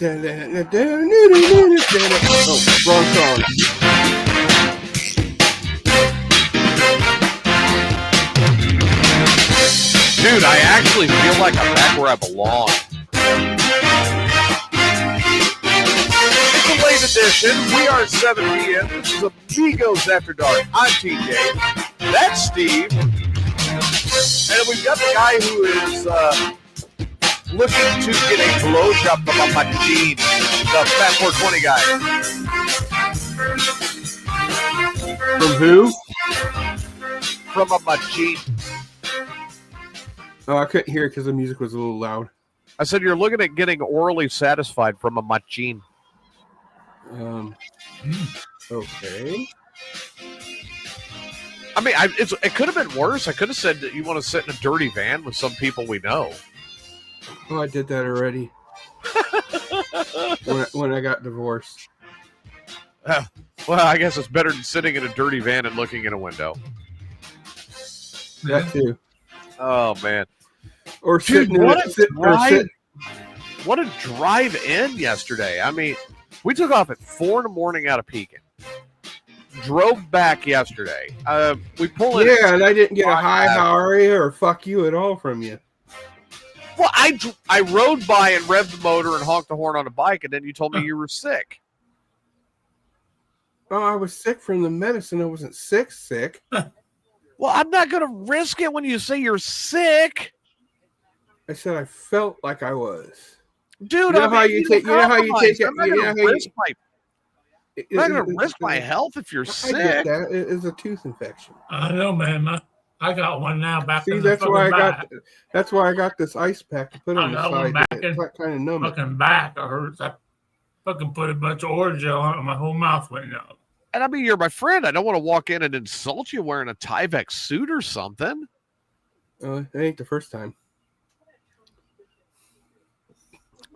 wrong song. Dude, I actually feel like I'm back where I belong. It's a late edition. We are 7 p.m. This is Amigos After Dark. I'm TJ. That's Steve. And we've got the guy who is looking to get a blowjob from my Gene, the Fat 420 guy. From who? From a Gene. Oh, I couldn't hear it because the music was a little loud. I said you're looking at getting orally satisfied from a machine. Okay. I mean, it could have been worse. I could have said that you want to sit in a dirty van with some people we know. Oh, I did that already. when I got divorced. Well, I guess it's better than sitting in a dirty van and looking in a window. That too. Oh, man. Or Dude, sitting what a drive in yesterday. I mean, we took off at 4 in the morning out of Pekin. Drove back yesterday. We pull in. Yeah, and I didn't get a hi, how are you, or fuck you at all from you. Well, I rode by and revved the motor and honked the horn on a bike, and then you told me you were sick. Oh, I was sick from the medicine. I wasn't sick. Well, I'm not going to risk it when you say you're sick. I said I felt like I was. Dude, I'm not going to risk my health if you're sick. I get that. It is a tooth infection. I know, man. I got one now back See, in the that's why back. That's why I got this ice pack to put on the side. It's like kind of numb. Fucking back. It hurts. I fucking put a bunch of orange gel on it and my whole mouth went numb. And I mean, you're my friend. I don't want to walk in and insult you wearing a Tyvek suit or something. It ain't the first time.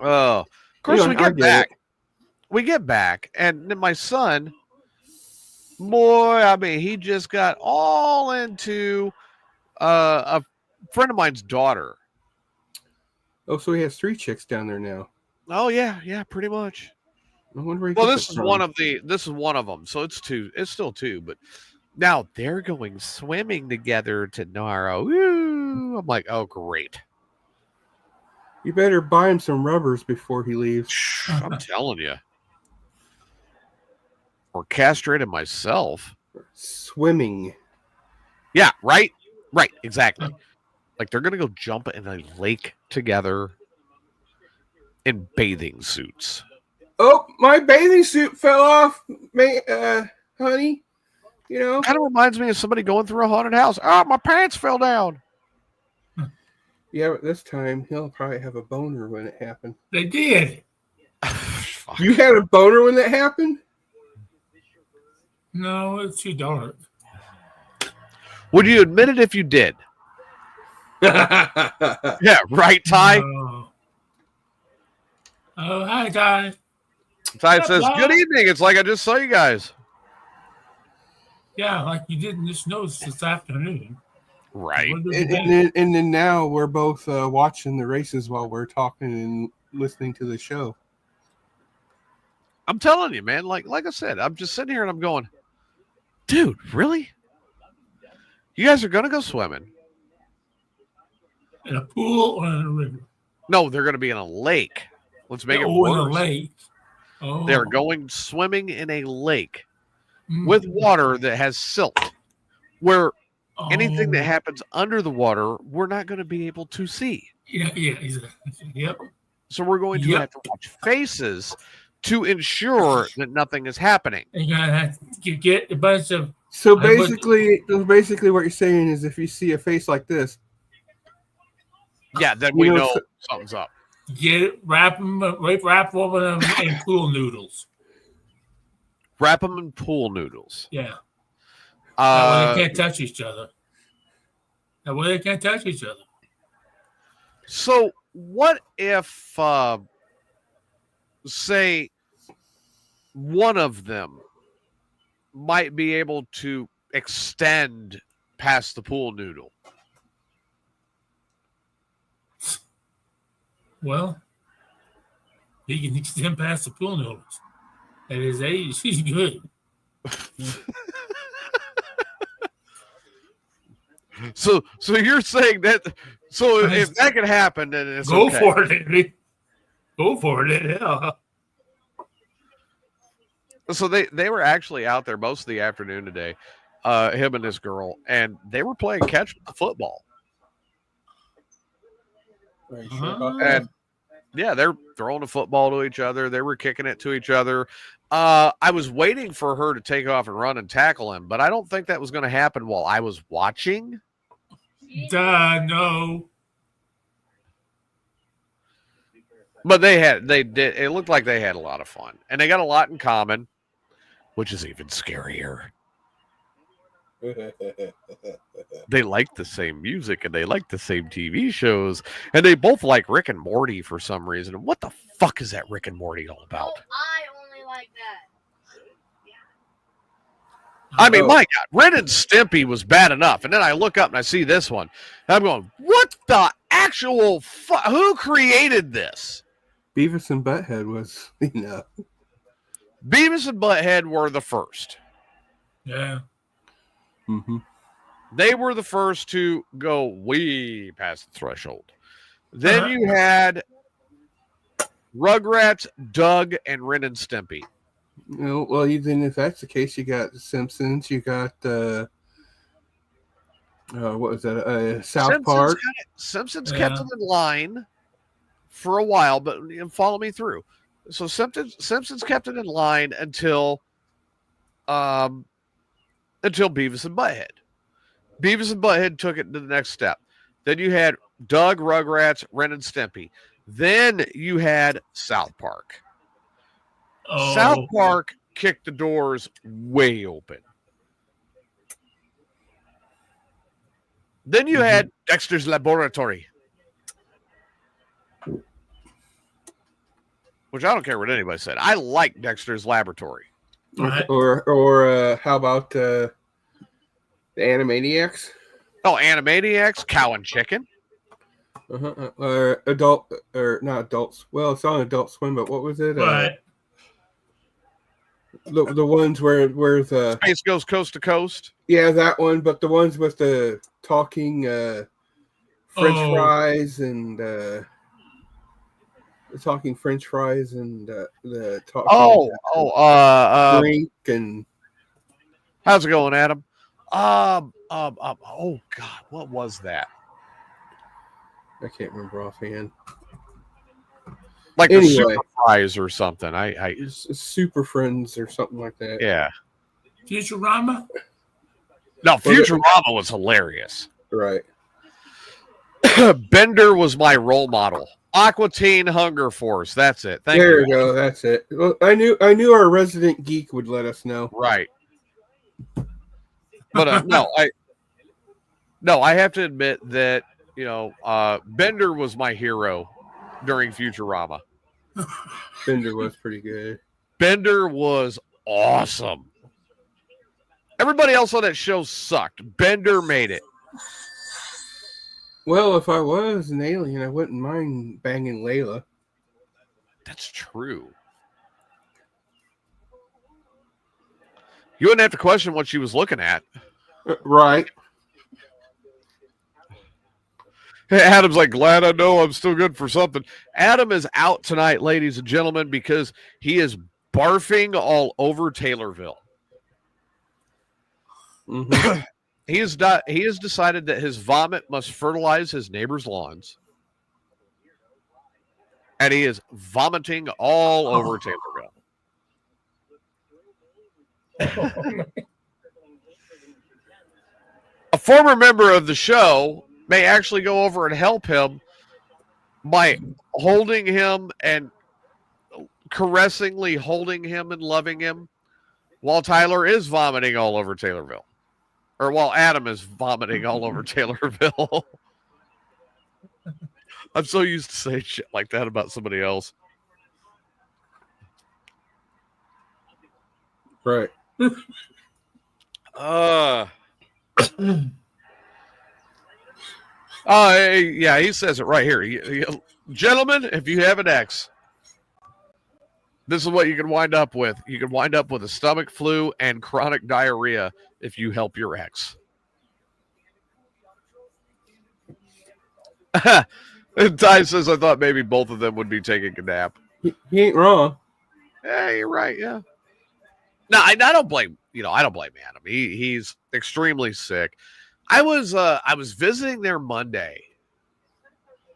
Oh, of course, we get back. We get back, and then my son, boy, I mean, he just got all into a friend of mine's daughter. Oh, so he has 3 chicks down there now. Oh yeah, pretty much. I wonder where he Well, gets this it is one of them, so it's 2. It's still 2, but now they're going swimming together tomorrow. Woo! I'm like, oh, great. You better buy him some rubbers before he leaves. I'm telling you. Or castrated myself. Swimming. Yeah, right, exactly. Like they're gonna go jump in a lake together in bathing suits. Oh, my bathing suit fell off, honey. You know, kind of reminds me of somebody going through a haunted house. Oh, my pants fell down. Yeah, but this time he'll probably have a boner when it happened. They did. You had a boner when that happened? No, it's too dark. Would you admit it if you did? Yeah, right, Ty? No. Oh, hi, Ty. Ty says, good evening. It's like I just saw you guys. Yeah, like you didn't just notice this afternoon. Right. And then now we're both watching the races while we're talking and listening to the show. I'm telling you, man, like I said, I'm just sitting here and I'm going, dude, really? You guys are going to go swimming? In a pool or in a river? No, they're going to be in a lake. Let's make it worse. In a lake. Oh. They're going swimming in a lake with water that has silt, where anything that happens under the water, we're not going to be able to see. Yeah, exactly. Yep. So we're going to have to watch faces to ensure that nothing is happening. And you're gonna have to get a bunch of. So basically, what you're saying is, if you see a face like this, yeah, then we know something's up. Wrap over them in pool noodles. Wrap them in pool noodles. Yeah. That way they can't touch each other. So what if, say, one of them might be able to extend past the pool noodle? Well, He can extend past the pool noodles. At his age, he's good. So you're saying that? So if that could happen, then it's Go okay. for it, Andy. Go for it. Yeah. So they were actually out there most of the afternoon today, him and this girl, and they were playing catch with the football. Are you sure about that? And yeah, they're throwing the football to each other. They were kicking it to each other. I was waiting for her to take off and run and tackle him, but I don't think that was going to happen while I was watching. No. But they did. It looked like they had a lot of fun, and they got a lot in common, which is even scarier. They like the same music and they like the same TV shows, and they both like Rick and Morty for some reason. And what the fuck is that Rick and Morty all about? Oh, I only like that. I mean, my God, Ren and Stimpy was bad enough, and then I look up and I see this one, and I'm going, what the actual fuck? Who created this? Beavis and Butthead was, Beavis and Butthead were the first. Yeah. Mm-hmm. They were the first to go way past the threshold. Then you had Rugrats, Doug, and Ren and Stimpy. Well, even if that's the case, you got The Simpsons, you got what was that? South Park. Simpsons kept it in line for a while, but follow me through. So Simpsons kept it in line until Beavis and Butthead. Beavis and Butthead took it to the next step. Then you had Doug, Rugrats, Ren and Stimpy. Then you had South Park. Oh. South Park kicked the doors way open. Then you had Dexter's Laboratory, which I don't care what anybody said. I like Dexter's Laboratory. Right. Or how about the Animaniacs? Oh, Animaniacs, Cow and Chicken. Adult, or not adults. Well, it's on Adult Swim, but what was it? Right. The ones where the Space Goes Coast to Coast. Yeah, that one, but the ones with the talking French fries and the talking French fries and the talking drink and how's it going, Adam? Oh God, what was that? I can't remember offhand. Like Anyway. the Super Fries or something. It's Super Friends or something like that. Yeah. Futurama? No, Futurama was hilarious. Right. Bender was my role model. Aqua Teen Hunger Force. That's it. Thank There you. you go. That's it. Well, I knew our resident geek would let us know. Right. But I have to admit that Bender was my hero during Futurama. Bender was pretty good. Bender was awesome. Everybody else on that show sucked. Bender made it. Well, if I was an alien, I wouldn't mind banging Layla. That's true. You wouldn't have to question what she was looking at. Right. Adam's like, glad I know I'm still good for something. Adam is out tonight, ladies and gentlemen, because he is barfing all over Taylorville. Mm-hmm. He has decided that his vomit must fertilize his neighbor's lawns. And he is vomiting all over Taylorville. A former member of the show may actually go over and help him by holding him and caressingly holding him and loving him while Tyler is vomiting all over Taylorville. Or while Adam is vomiting all over Taylorville. I'm so used to saying shit like that about somebody else. Right. Yeah, he says it right here. Gentlemen, if you have an ex, This is what you can wind up with. You can wind up with a stomach flu and chronic diarrhea if you help your ex. And Ty says, I thought maybe both of them would be taking a nap. He ain't wrong. Yeah, you're right. Yeah. No, I don't blame, I don't blame Adam. He's extremely sick. I was visiting there Monday.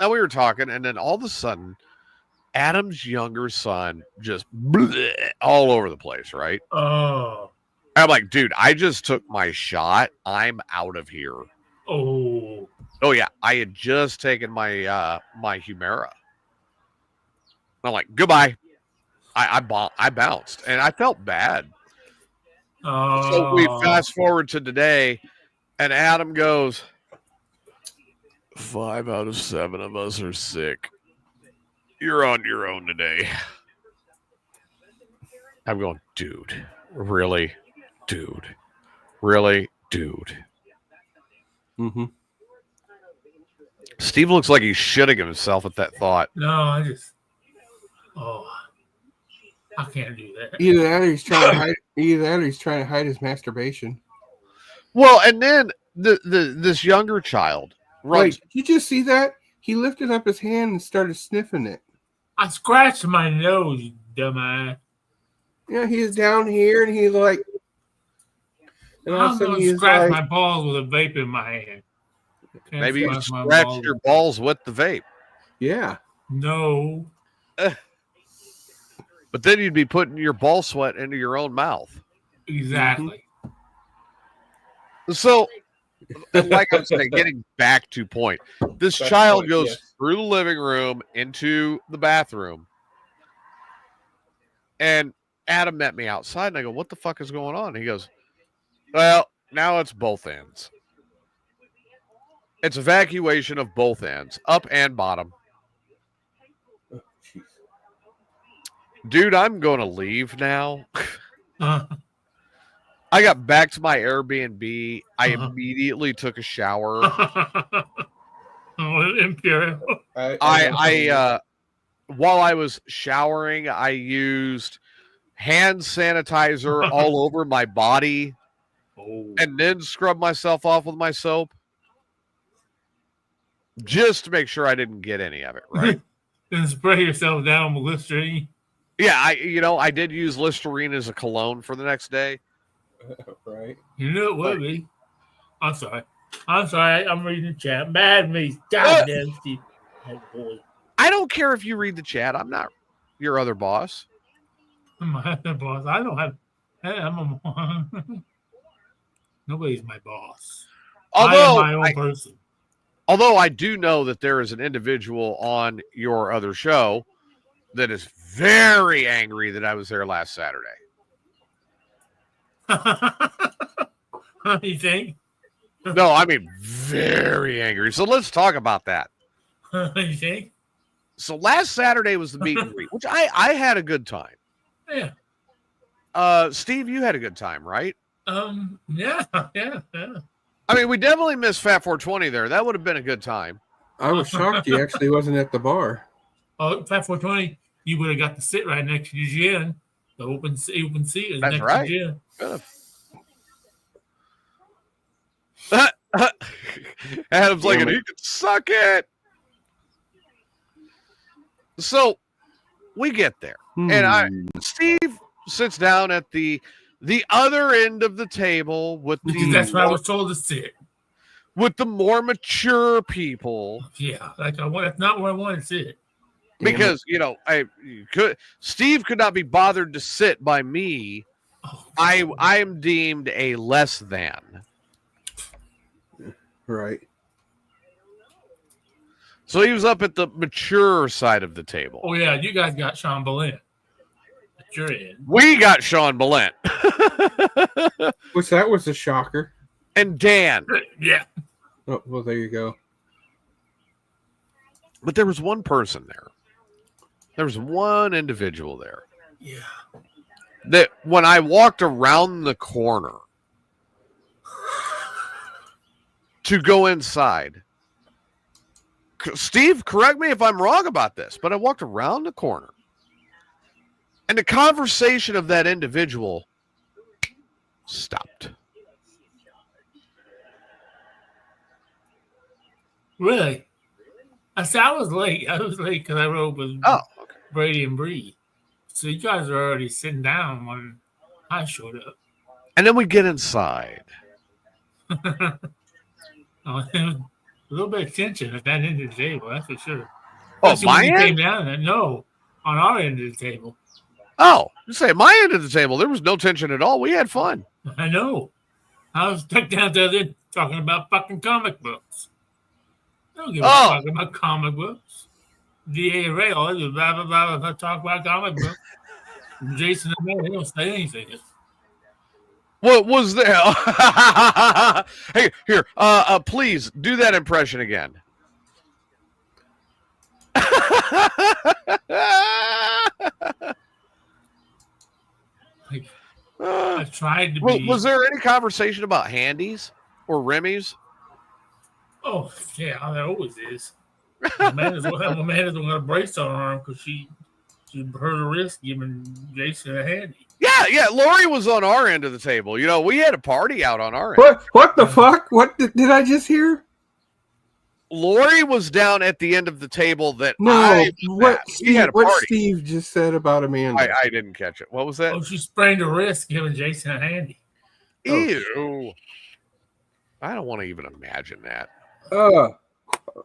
Now we were talking, and then all of a sudden, Adam's younger son just all over the place, right? Oh. I'm like, dude, I just took my shot. I'm out of here. Oh. Oh yeah, I had just taken my my Humira. I'm like, goodbye. I bounced, and I felt bad. Oh. So we fast forward to today, and Adam goes, 5 out of 7 of us are sick. You're on your own today. I'm going, dude, really? Dude, really? Dude. Mm-hmm. Steve looks like he's shitting himself at that thought. No, I can't do that. Either that or he's trying to hide. Either that or he's trying to hide his masturbation. Well, and then this younger child runs. Right? Did you just see that? He lifted up his hand and started sniffing it. I scratched my nose, you dumbass. Yeah, he's down here and he's like, and all of a I'm sudden going to he's scratch like, my balls with a vape in my hand. Can't Maybe you scratch my scratch balls. your balls with the vape. yeah. No. But then you'd be putting your ball sweat into your own mouth. Exactly. So, like I'm saying, getting back to point, this child goes through the living room into the bathroom. And Adam met me outside, and I go, what the fuck is going on? And he goes, well, now it's both ends. It's evacuation of both ends, up and bottom. Dude, I'm going to leave now. I got back to my Airbnb. I immediately took a shower. Imperial. I while I was showering, I used hand sanitizer all over my body and then scrubbed myself off with my soap just to make sure I didn't get any of it, right? Then spray yourself down with Listerine. Yeah, I did use Listerine as a cologne for the next day. Right. You knew it would be. I'm sorry. I'm reading the chat. Mad me. Goddamn Steve. Oh, boy. I don't care if you read the chat. I'm not your other boss. I'm my boss. I don't have. Hey, I'm a. Nobody's my boss. Although I am my own person. Although I do know that there is an individual on your other show that is very angry that I was there last Saturday. You think? No, I mean very angry. So let's talk about that. You think? So last Saturday was the meet and greet, which I had a good time. Yeah. Steve, you had a good time, right? Yeah. I mean, we definitely missed Fat 420 there. That would have been a good time. I was shocked he actually wasn't at the bar. Oh, Fat 420, you would have got to sit right next to Jen. The open seat is That's next right. to Jen. Adam's like, and you can suck it. So we get there, and Steve sits down at the other end of the table with the. That's where I was told to sit. With the more mature people. Yeah, that's not where I want to sit. Because Steve could not be bothered to sit by me. Oh, I am deemed a less than. Right. So he was up at the mature side of the table. Oh yeah, you guys got Sean Belen. At your end. We got Sean Belen. Which that was a shocker. And Dan. Yeah. Oh, well, there you go. But there was one person there. There was one individual there. Yeah. That when I walked around the corner to go inside, Steve, correct me if I'm wrong about this, but I walked around the corner And the conversation of that individual stopped. Really? I said I was late. I was late because I rode with Brady and Bree. So you guys were already sitting down when I showed up. And then we get inside. There was a little bit of tension at that end of the table, that's for sure. Oh, Especially my when you end? came down there. No, on our end of the table. Oh, you say my end of the table. There was no tension at all. We had fun. I know. I was stuck down there talking about fucking comic books. I don't give a fuck about comic books. D.A. Ray, all they do blah, blah, blah, blah, talk about comic books. Jason and Mary, they don't say anything. What was there? Hey, here, please do that impression again. I tried to be. Was there any conversation about handies or Remy's? Oh, yeah, there always is. Amanda's going to brace on her arm because she hurt her wrist giving Jason a handy. Yeah. Lori was on our end of the table. You know, we had a party out on our end. What the fuck? What did I just hear? Lori was down at the end of the table that what Steve just said about Amanda. I didn't catch it. What was that? Oh, she sprained her wrist giving Jason a handy. Ew. I don't want to even imagine that.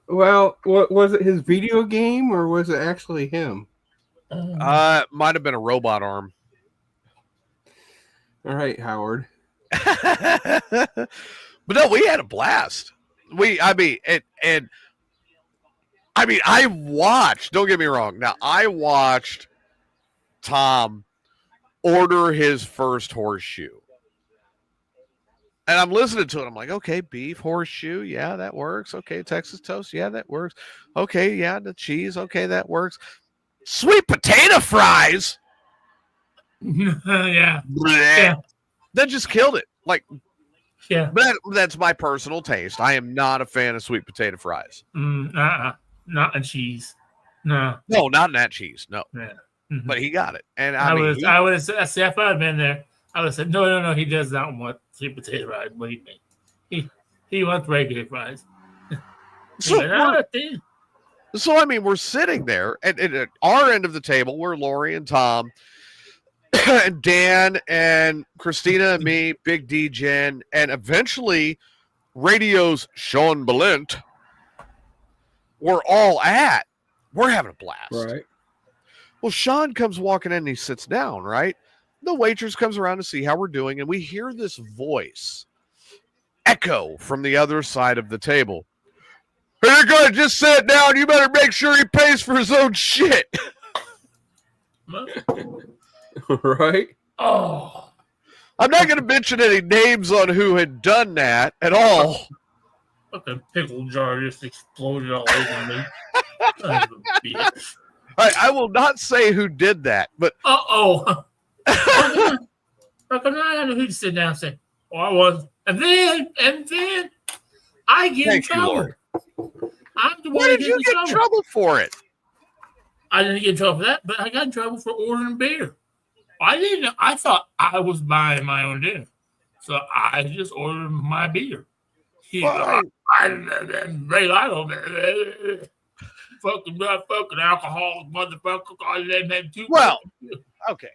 Well, what was it, his video game or was it actually him? Might have been a robot arm. All right, Howard. But no, we had a blast. I watched, don't get me wrong. Now, I watched Tom order his first horseshoe. And I'm listening to it. I'm like, okay, beef, horseshoe. Yeah, that works. Okay, Texas toast. Yeah, that works. Okay, yeah, the cheese. Okay, that works. Sweet potato fries. Yeah. That just killed it. Like, yeah. But that's my personal taste. I am not a fan of sweet potato fries. Not in cheese. No, not in that cheese. No. Yeah. Mm-hmm. But he got it. And I would have said, if I had been there, I would have said, no, he does not want sweet potato fries. Believe me. He wants regular fries. So, I mean, we're sitting there at our end of the table. We're Lori and Tom and Dan and Christina and me, Big D, Jen, and eventually radio's Sean Balint. We're all we're having a blast. Right. Well, Sean comes walking in and he sits down, right? The waitress comes around to see how we're doing, and we hear this voice echo from the other side of the table. Hey, you're going to just sit down. You better make sure he pays for his own shit. Right? Oh. I'm not going to mention any names on who had done that at all. Fucking pickle jar just exploded all over me. Bitch. I will not say who did that, but... How come I had to sit down and say, oh, I was. And then I get in trouble. I'm the one Why did you get in trouble for it? I didn't get in trouble for that, but I got in trouble for ordering beer. I thought I was buying my own dinner. So I just ordered my beer. Fucking alcohol, motherfucker. Well, okay.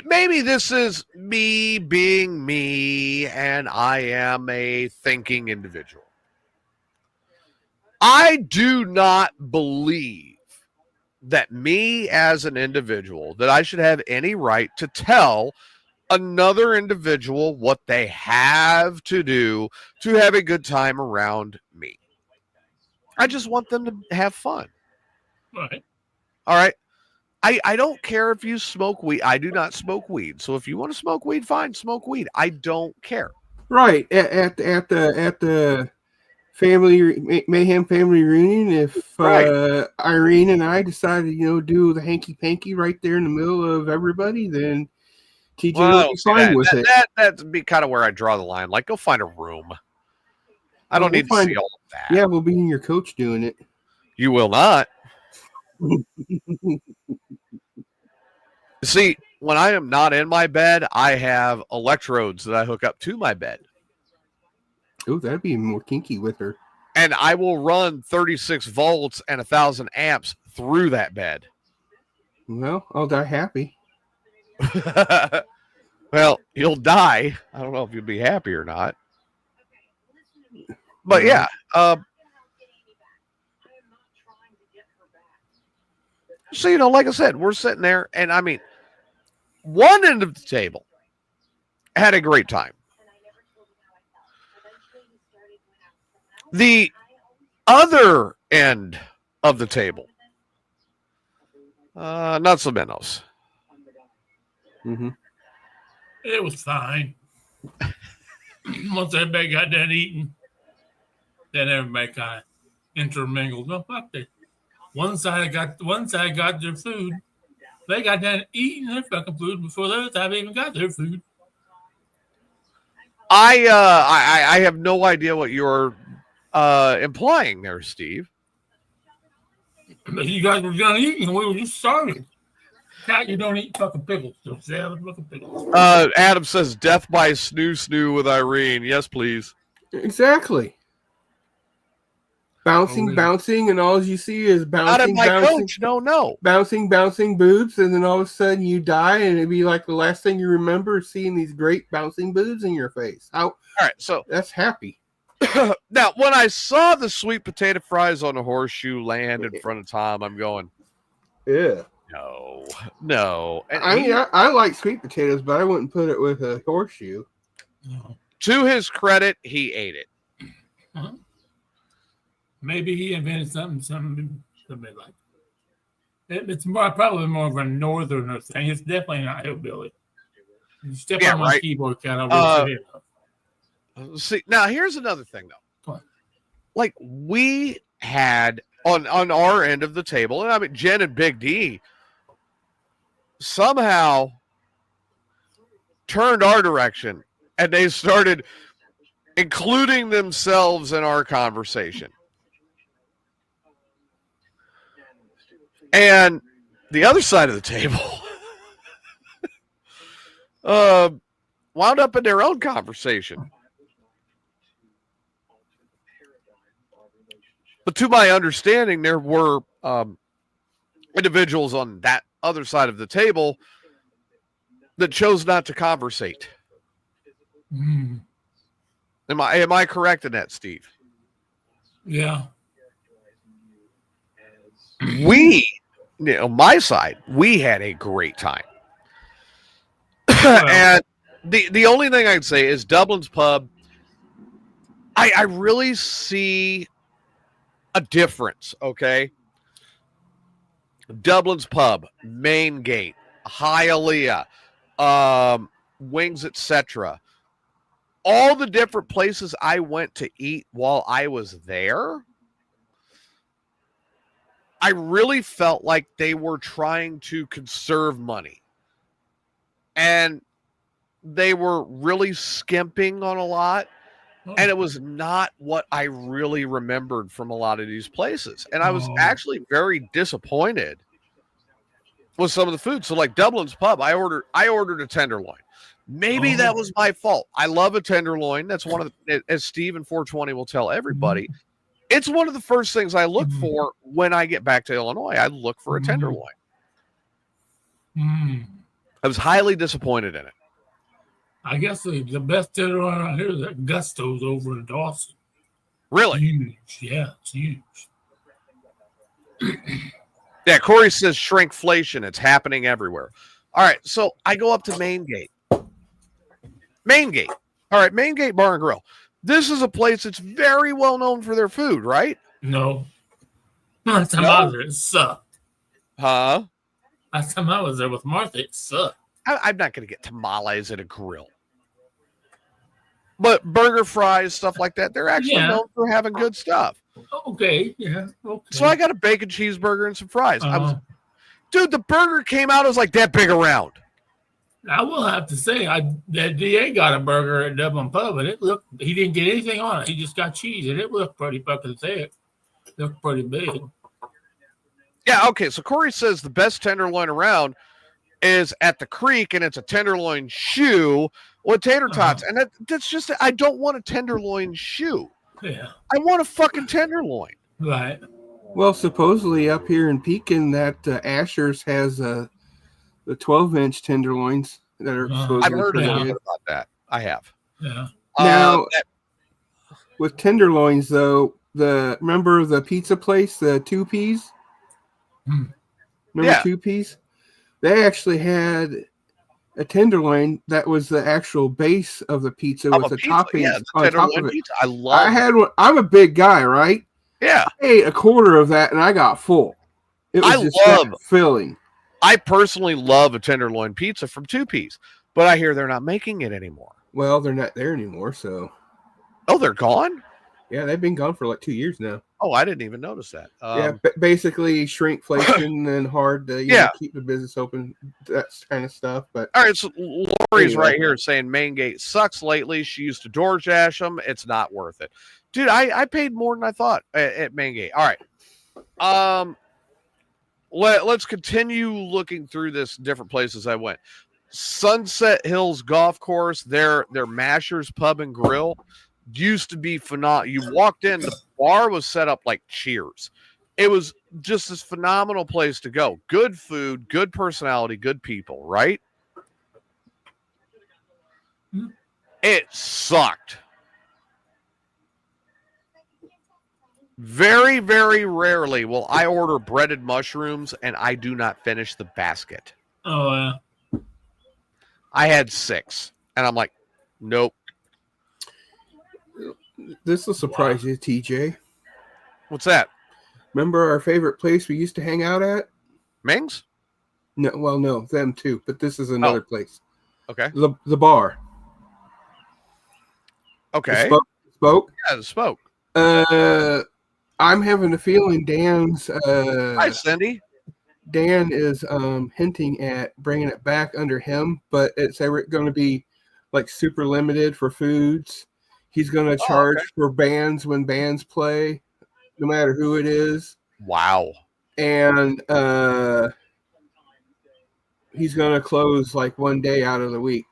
Maybe this is me being me, and I am a thinking individual. I do not believe that me as an individual, that I should have any right to tell another individual what they have to do to have a good time around me. I just want them to have fun. Right. All right. I don't care if you smoke weed. I do not smoke weed. So if you want to smoke weed, fine, smoke weed. I don't care. Right. At the Mayhem family reunion, if Irene and I decided, do the hanky panky right there in the middle of everybody, then TJ will be fine with it. That'd be kind of where I draw the line. Like, go find a room. I don't need to see all of that. Yeah, we'll be in your coach doing it. You will not. See, when I am not in my bed, I have electrodes that I hook up to my bed. Oh, that'd be more kinky with her. And I will run 36 volts and 1,000 amps through that bed. Well, I'll die happy. Well, you'll die. I don't know if you'll be happy or not. But yeah. So, you know, like I said, we're sitting there, and I mean, one end of the table had a great time. The other end of the table, not so menos. Mm-hmm. It was fine. Once everybody got done eating, then everybody kind of intermingled. No, fuck it. One side got their food. They got done eating their fucking food before the other side even got their food. I have no idea what you're implying there, Steve. But you guys were done eating, and we were just starving. Cat, you don't eat fucking pickles. Don't say fucking pickles. Adam says death by snoo with Irene. Yes, please. Exactly. Bouncing, and all you see is bouncing, coach. No. Bouncing boobs, and then all of a sudden you die, and it'd be like the last thing you remember is seeing these great bouncing boobs in your face. All right, so that's happy. Now, when I saw the sweet potato fries on a horseshoe land in front of Tom, I'm going, yeah. No. And I like sweet potatoes, but I wouldn't put it with a horseshoe. To his credit, he ate it. Uh-huh. Maybe he invented something like it. It's probably more of a northerner thing. It's definitely not hillbilly. You step on my keyboard, kind of. See, now here's another thing, though. Like, we had on our end of the table, and I mean, Jen and Big D somehow turned our direction, and they started including themselves in our conversation. And the other side of the table wound up in their own conversation. But to my understanding, there were individuals on that other side of the table that chose not to conversate. Mm. Am I correct in that, Steve? Yeah. On my side, we had a great time. And the only thing I'd say is Dublin's Pub, I really see a difference, okay? Dublin's Pub, Main Gate, Hialeah, Wings, etc. All the different places I went to eat while I was there, I really felt like they were trying to conserve money. And they were really skimping on a lot. And it was not what I really remembered from a lot of these places. And I was actually very disappointed with some of the food. So like Dublin's Pub, I ordered a tenderloin. Maybe that was my fault. I love a tenderloin. That's one of the, as Steve and 420 will tell everybody, it's one of the first things I look for when I get back to Illinois. I look for a tenderloin. I was highly disappointed in it. I guess the best tenderloin around here is at Gusto's over in Dawson. Really? Huge. Yeah, it's huge. Yeah, Corey says shrinkflation. It's happening everywhere. All right, so I go up to Main Gate. Main Gate. All right, Main Gate Bar and Grill. This is a place that's very well known for their food, right? No. Last time I was there, it sucked. Huh? Last time I was there with Martha, it sucked. I'm not going to get tamales at a grill. But burger, fries, stuff like that, they're actually known for having good stuff. Okay, yeah, okay. So I got a bacon cheeseburger and some fries. Dude, the burger came out, it was like that big around. I will have to say, that DA got a burger at Dublin Pub, and he didn't get anything on it. He just got cheese, and it looked pretty fucking thick. It looked pretty big. Yeah, okay, so Corey says the best tenderloin around. is at the creek and it's a tenderloin shoe with tater tots. And that's just, I don't want a tenderloin shoe. Yeah. I want a fucking tenderloin. Right. Well, supposedly up here in Pekin, that Asher's has the 12-inch tenderloins that are supposedly I've heard pretty a little good. bit about that. I have. Yeah. Now, with tenderloins, though, remember the pizza place, the 2Ps? Remember 2Ps? They actually had a tenderloin that was the actual base of the pizza with the toppings on top of it. Pizza. I love I had one. I'm a big guy, right? Yeah. I ate a quarter of that and I got full. It was that filling. I personally love a tenderloin pizza from 2Ps, but I hear they're not making it anymore. Well, they're not there anymore, so. Oh, they're gone? Yeah, they've been gone for like 2 years now. Oh, I didn't even notice that. Basically shrinkflation and hard to keep the business open, that kind of stuff. But all right, so Lori's right here saying Main Gate sucks lately. She used to DoorDash them. It's not worth it. Dude, I paid more than I thought at Main Gate. All right. Let's continue looking through this different places I went. Sunset Hills Golf Course, their Mashers Pub and Grill used to be phenomenal. You walked in, the bar was set up like Cheers. It was just this phenomenal place to go. Good food, good personality, good people, right? It sucked. Very, very rarely will I order breaded mushrooms and I do not finish the basket. Oh, yeah. I had 6, and I'm like, nope. This will surprise you, TJ. What's that? Remember our favorite place we used to hang out at? Ming's? No, well, no, them too, but this is another place. Okay. The bar. Okay. The Spoke? Yeah, the Spoke. I'm having a feeling Dan's... Hi, Cindy. Dan is hinting at bringing it back under him, but it's going to be like super limited for foods. He's going to charge for bands when bands play, no matter who it is. Wow. And he's going to close like one day out of the week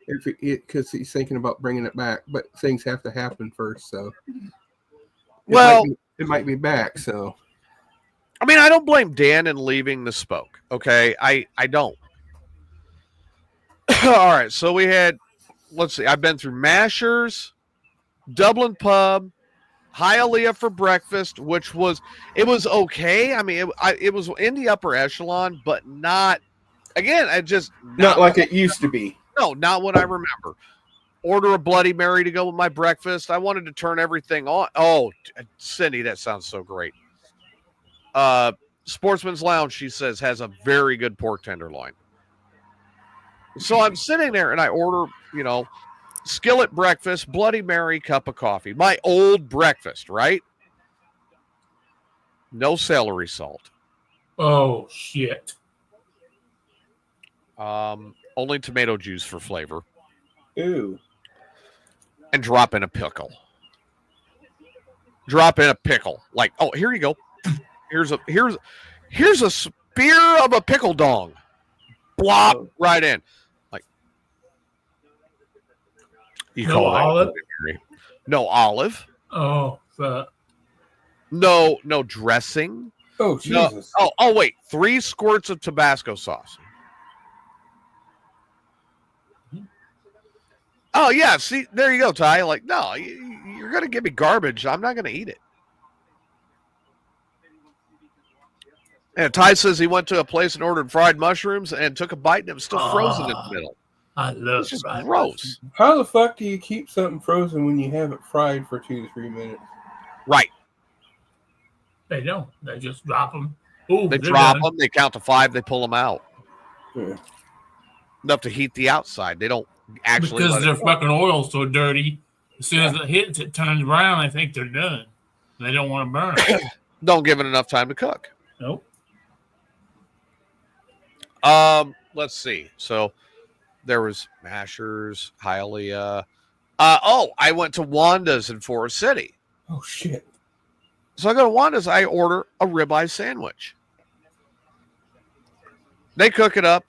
because he's thinking about bringing it back, but things have to happen first. So it might be back. So. I mean, I don't blame Dan in leaving the Spoke, okay? I don't. All right, so we had, let's see, I've been through Mashers, Dublin Pub, Hialeah for breakfast, which was, it was okay. I mean, it was in the upper echelon, but not, again, not like it used to be. No, not what I remember. Order a Bloody Mary to go with my breakfast. I wanted to turn everything on. Oh, Cindy, that sounds so great. Sportsman's Lounge, she says, has a very good pork tenderloin. So I'm sitting there and I order, skillet breakfast, Bloody Mary, cup of coffee. My old breakfast, right? No celery salt. Oh, shit. Only tomato juice for flavor. Ew. And drop in a pickle. Drop in a pickle. Like, oh, here you go. Here's a spear of a pickle dong. Blop right in. Like you No call olive? That no olive. Oh, no dressing. Oh, Jesus. No, oh wait, 3 squirts of Tabasco sauce. Oh yeah, see, there you go, Ty. Like, no, you're gonna give me garbage. I'm not gonna eat it. And Ty says he went to a place and ordered fried mushrooms and took a bite and it was still frozen in the middle. I love It's just fried gross. mushrooms. How the fuck do you keep something frozen when you have it fried for 2 to 3 minutes? Right. They don't. They just drop them. Ooh, They they're drop done. them, they count to 5, they pull them out. Yeah. Enough to heat the outside. They don't actually Because let their it fucking oil's so dirty. As soon as it hits, it turns brown. I think they're done. They don't want to burn it. don't give it enough time to cook. Nope. Let's see. So there was Mashers, Hialeah. I went to Wanda's in Forest City. Oh, shit. So I go to Wanda's, I order a ribeye sandwich. They cook it up,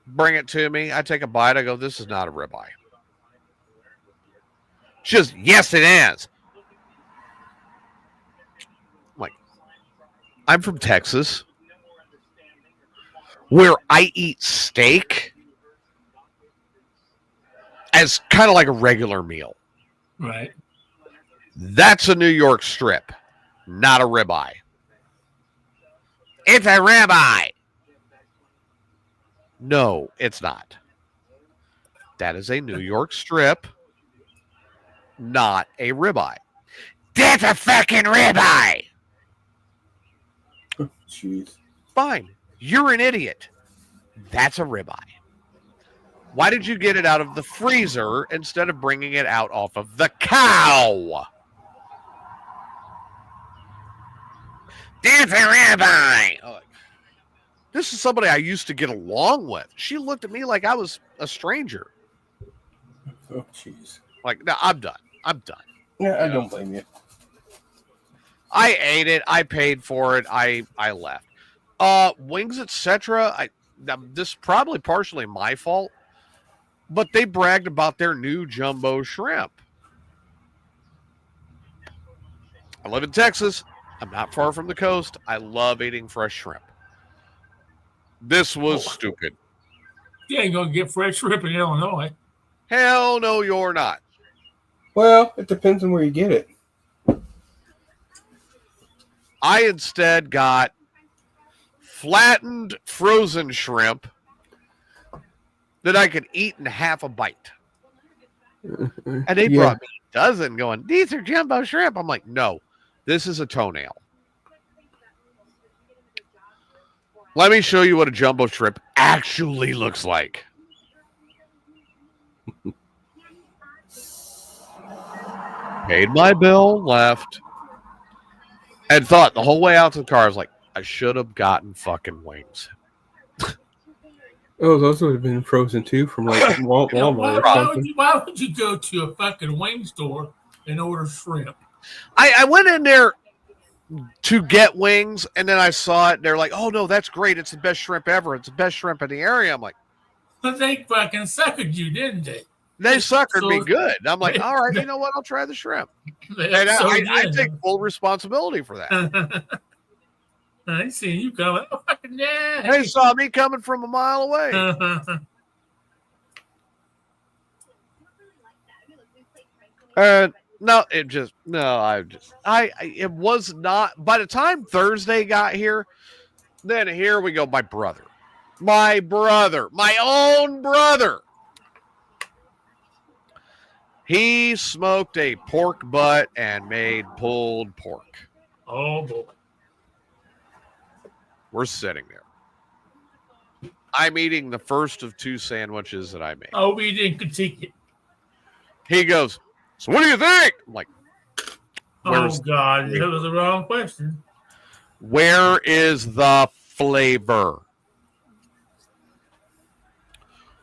bring it to me. I take a bite. I go, this is not a ribeye. Just, yes, it is. I'm like, I'm from Texas, where I eat steak as kind of like a regular meal. Right. That's a New York strip, not a ribeye. It's a ribeye. No, it's not. That is a New York strip, not a ribeye. That's a fucking ribeye. Jeez. Fine. You're an idiot. That's a ribeye. Why did you get it out of the freezer instead of bringing it out off of the cow? That's a ribeye. Oh, this is somebody I used to get along with. She looked at me like I was a stranger. Oh, jeez. Like, no, I'm done. I'm done. Yeah, I don't blame you. I ate it. I paid for it. I left. Wings, etc. This is probably partially my fault, but they bragged about their new jumbo shrimp. I live in Texas. I'm not far from the coast. I love eating fresh shrimp. This was stupid. You ain't gonna get fresh shrimp in Illinois. Hell no, you're not. Well, it depends on where you get it. I instead got flattened frozen shrimp that I could eat in half a bite. And they brought me a dozen going, these are jumbo shrimp. I'm like, no, this is a toenail. Let me show you what a jumbo shrimp actually looks like. Paid my bill, left, and thought the whole way out to the car, I was like, I should have gotten fucking wings. Oh, those would have been frozen too from like Walmart or something. Why would you go to a fucking wing store and order shrimp? I went in there to get wings, and then I saw it, and they're like, oh, no, that's great. It's the best shrimp ever. It's the best shrimp in the area. I'm like, But they fucking suckered you, didn't they? they suckered me good. I'm like, all right, you know what? I'll try the shrimp. And I take full responsibility for that. I seen you coming. Oh, fucking yeah. They saw me coming from a mile away. No, it was not. By the time Thursday got here, then here we go. My own brother. He smoked a pork butt and made pulled pork. Oh, boy. We're sitting there. I'm eating the first of two sandwiches that I made. Oh, we didn't critique it. He goes, so what do you think? I'm like, oh, God. That was the wrong question. Where is the flavor?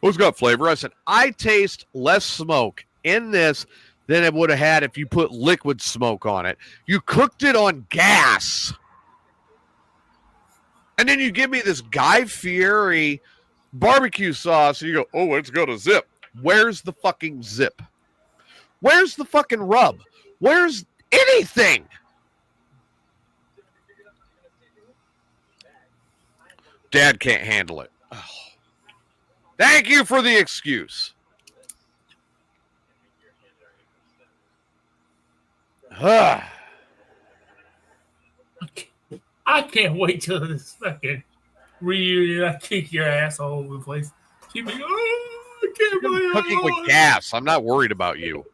Who's got flavor? I said, I taste less smoke in this than it would have had if you put liquid smoke on it. You cooked it on gas. And then you give me this Guy Fieri barbecue sauce, and you go, oh, it's got a zip. Where's the fucking zip? Where's the fucking rub? Where's anything? Dad can't handle it. Oh. Thank you for the excuse. I can't wait till this fucking reunion. I kick your ass all over the place. She'd be, I can't believe cooking with gas. I'm not worried about you.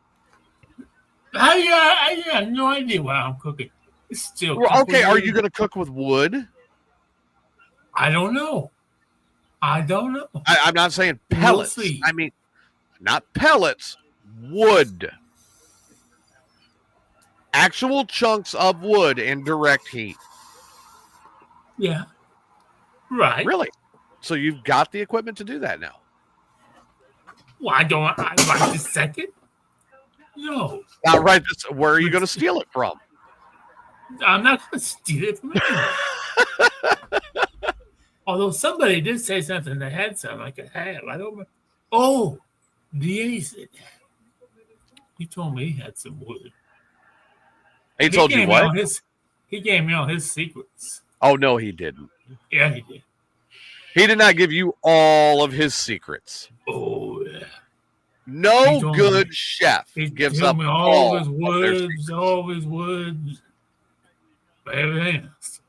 I have no idea what I'm cooking. It's still okay. Are you going to cook with wood? I don't know. I'm not saying pellets. We'll see. I mean, not pellets, wood. Actual chunks of wood in direct heat. Yeah. Right. Really? So you've got the equipment to do that now? Well, I right this second. No. Not right this. Where are you going to steal it from? I'm not going to steal it from anyone. Although somebody did say something that had something I could have. I don't remember. Oh, DA said that. He told me he had some wood. He told you gave me what? He gave me all his secrets. Oh, no, he didn't. Yeah, he did. He did not give you all of his secrets. Oh, yeah. No good chef gives up me all his woods, all his woods, everything else.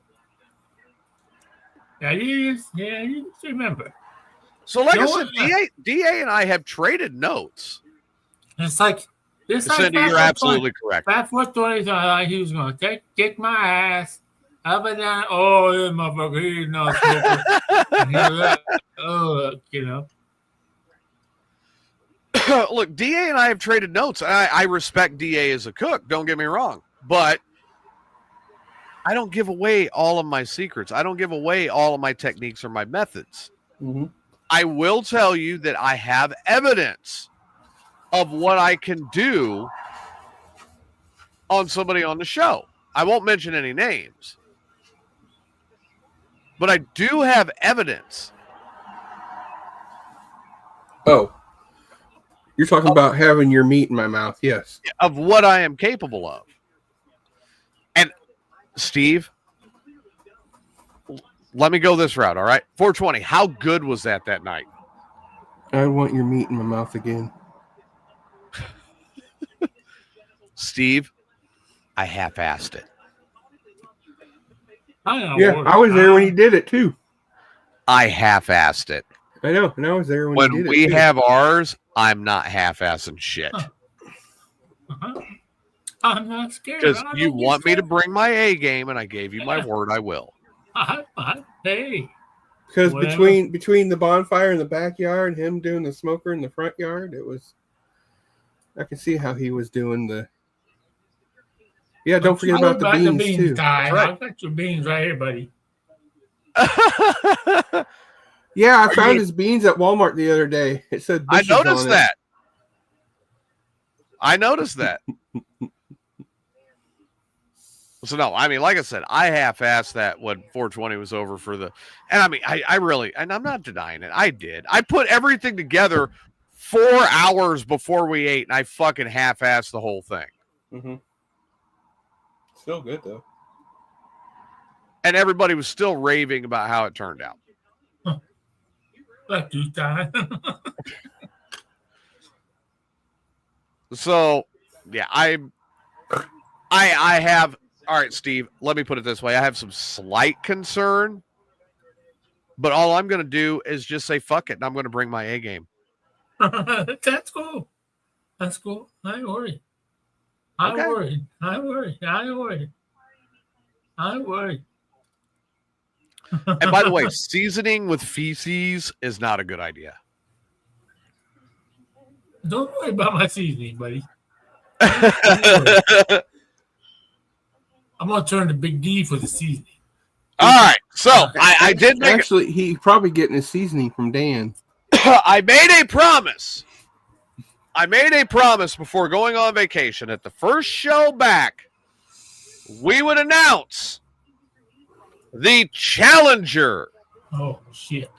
Yeah, you just remember. So, like I said, DA and I have traded notes. It's like this. Cindy, you're absolutely correct. 5'20", he was going to kick my ass up and down. Oh, yeah, motherfucker, he's not smoker. You know. Look, DA and I have traded notes. I respect DA as a cook. Don't get me wrong, but I don't give away all of my secrets. I don't give away all of my techniques or my methods. Mm-hmm. I will tell you that I have evidence of what I can do on somebody on the show. I won't mention any names, but I do have evidence. Oh, you're talking about having your meat in my mouth, yes. Of what I am capable of. And Steve, let me go this route, all right? 420, how good was that night? I want your meat in my mouth again. Steve, I half-assed it. I was there when he did it, too. I half-assed it. I know, and I was there when he did it. When we have ours, I'm not half-assing shit. I'm not scared. Because you want me to bring my A game, and I gave you my word I will. Hey. Because between the bonfire in the backyard, him doing the smoker in the front yard, it was... I can see how he was doing the... Yeah, don't forget about the beans, too. Right. I got your beans right here, buddy. Yeah, I found his beans at Walmart the other day. It said I noticed that. I noticed that. So, no, I mean, like I said, I half-assed that when 420 was over for the... And, I mean, I really... And I'm not denying it. I did. I put everything together 4 hours before we ate, and I fucking half-assed the whole thing. Mm-hmm. Still good, though. And everybody was still raving about how it turned out. Like you die. So, yeah, I have... All right, Steve, let me put it this way. I have some slight concern, but all I'm going to do is just say, fuck it, and I'm going to bring my A game. That's cool. That's cool. I ain't worried. I worried. And by the way, seasoning with feces is not a good idea. Don't worry about my seasoning, buddy. I'm going to turn to Big D for the seasoning. All right. So I did make Actually, he's probably getting his seasoning from Dan. I made a promise. Before going on vacation at the first show back, we would announce the challenger. Oh, shit.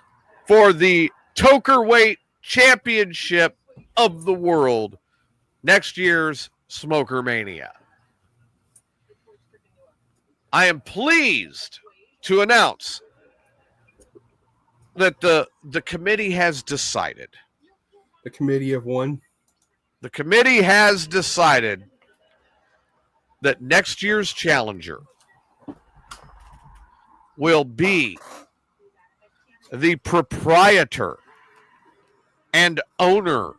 For the Tokerweight Championship of the World, next year's Smoker Mania. I am pleased to announce that the committee has decided. The committee of one? The committee has decided that next year's challenger will be the proprietor and owner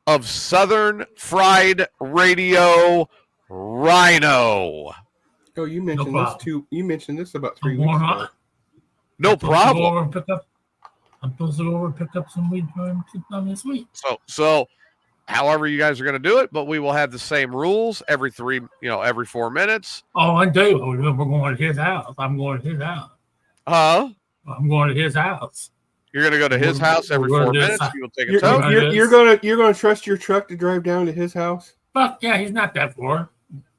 of Southern Fried Radio, Rhino. Oh, you mentioned this too. You mentioned this about 3 weeks ago. No problem. I'm supposed to go over and pick up some weed for him this week. So, however you guys are going to do it, but we will have the same rules every 4 minutes. Oh, I do. We're going to his house. I'm going to his house. Huh? I'm going to his house. You're going to go to his house every 4 minutes. You'll take a tow. You're going to trust your truck to drive down to his house? Fuck yeah, he's not that far.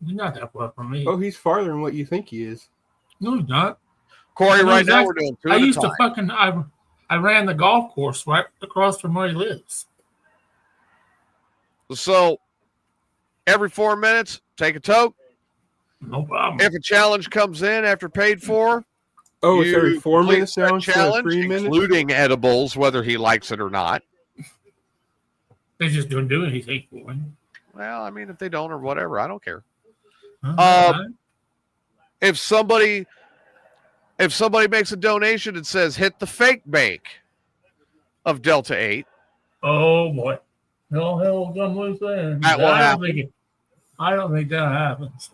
He's not that far from me. Oh, he's farther than what you think he is. No, he's not. Corey, right now we're doing 2 I at a used time. to fucking I ran the golf course right across from where he lives. So every 4 minutes, take a toke. No problem. If a challenge comes in after paid for, Oh, it's every 4 complete minutes now said instead of challenge, 3 minutes? including edibles, whether he likes it or not. They just don't do anything for him. Well, I mean, if they don't or whatever, I don't care. Right. If somebody makes a donation and says hit the fake bank of Delta 8, Oh boy. No hell come loose then. That will happen. I don't think that happens.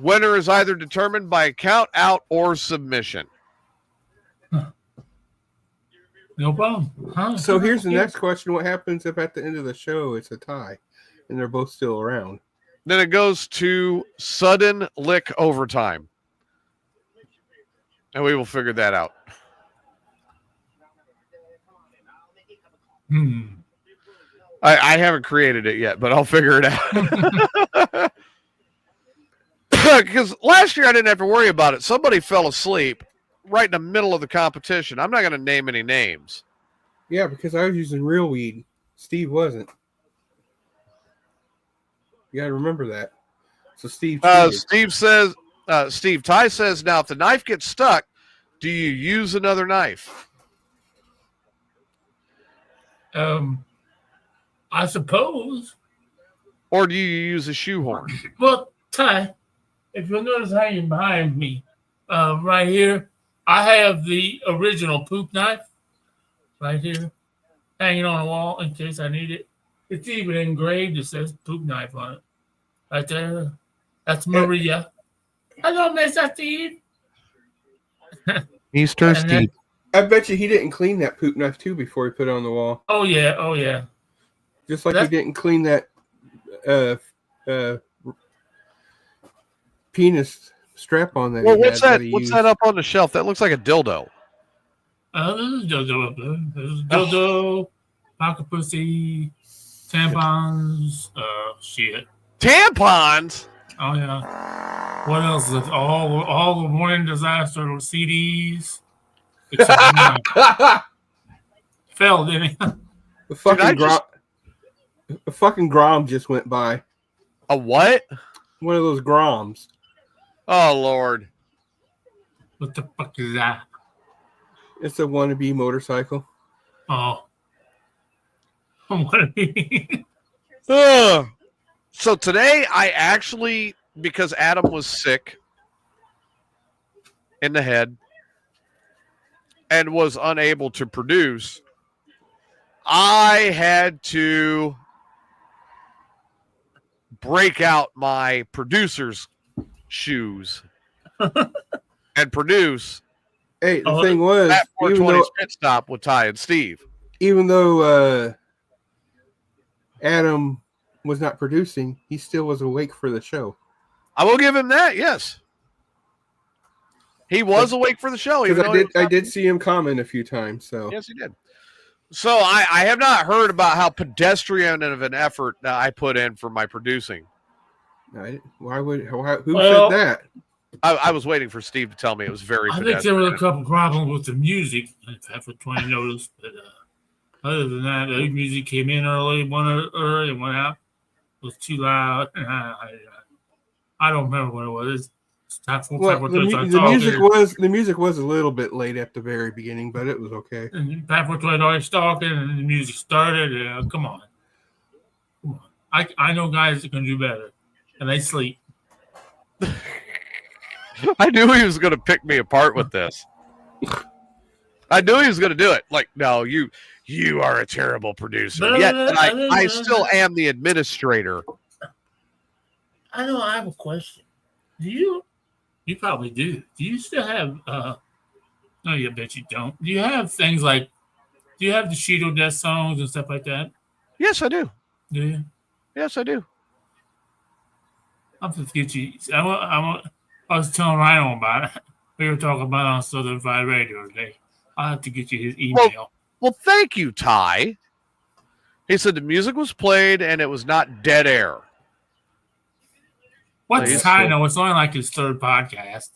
winner is either determined by count out or submission. No problem. So here's the next question. What happens if at the end of the show it's a tie and they're both still around? Then it goes to sudden lick overtime. And we will figure that out. I haven't created it yet, but I'll figure it out. Because last year I didn't have to worry about it. Somebody fell asleep right in the middle of the competition. I'm not going to name any names. Yeah, because I was using real weed. Steve wasn't. You got to remember that. So Steve Steve Ty says, now if the knife gets stuck, do you use another knife? I suppose. Or do you use a shoehorn? Well, Ty, if you'll notice hanging behind me, right here, I have the original poop knife right here, hanging on the wall in case I need it. It's even engraved. It says poop knife on it. Right there. That's Maria. Hello, Mr. Steve. He's thirsty. I bet you he didn't clean that poop knife too before he put it on the wall. Oh yeah. Just like he didn't clean that penis strap on that. Well, what's that? What's that up on the shelf? That looks like a dildo. There's a dildo up there. There's a dildo, pocket pussy, tampons, shit. Tampons? Oh yeah. What else? All the morning disaster CDs. Fell, didn't he? The fucking Grom just went by. A what? One of those Groms. Oh Lord. What the fuck is that? It's a wannabe motorcycle. Oh. Wannabe. So today I actually, because Adam was sick in the head and was unable to produce, I had to break out my producer's shoes and produce. Hey, the thing was, that 420 pit stop with Ty and Steve. Even though Adam was not producing, he still was awake for the show. I will give him that. Yes, he was awake for the show. I did see him comment a few times. So yes, he did. So I have not heard about how pedestrian of an effort I put in for my producing. Who said that? I was waiting for Steve to tell me it was very pedestrian. I think there were a couple problems with the music, if that's what Twain noticed. But other than that, the music came in early, went early, and went out. It was too loud. I don't remember what it was. The music was a little bit late at the very beginning, but it was okay. And Pat was always talking, and the music started. Come on. I know guys that can do better, and they sleep. I knew he was going to pick me apart with this. I knew he was going to do it. Like, no, you are a terrible producer. Yet I still am the administrator. I know. I have a question. You probably do. Do you still have? No, I bet you don't. Do you have things like? Do you have the Cheeto Death songs and stuff like that? Yes, I do. Do you? Yes, I do. I'm just get you. I was telling Rhino about it. We were talking about it on Southern Fried Radio today. I'll have to get you his email. Well, thank you, Ty. He said the music was played and it was not dead air. What's Ty know? It's only like his third podcast.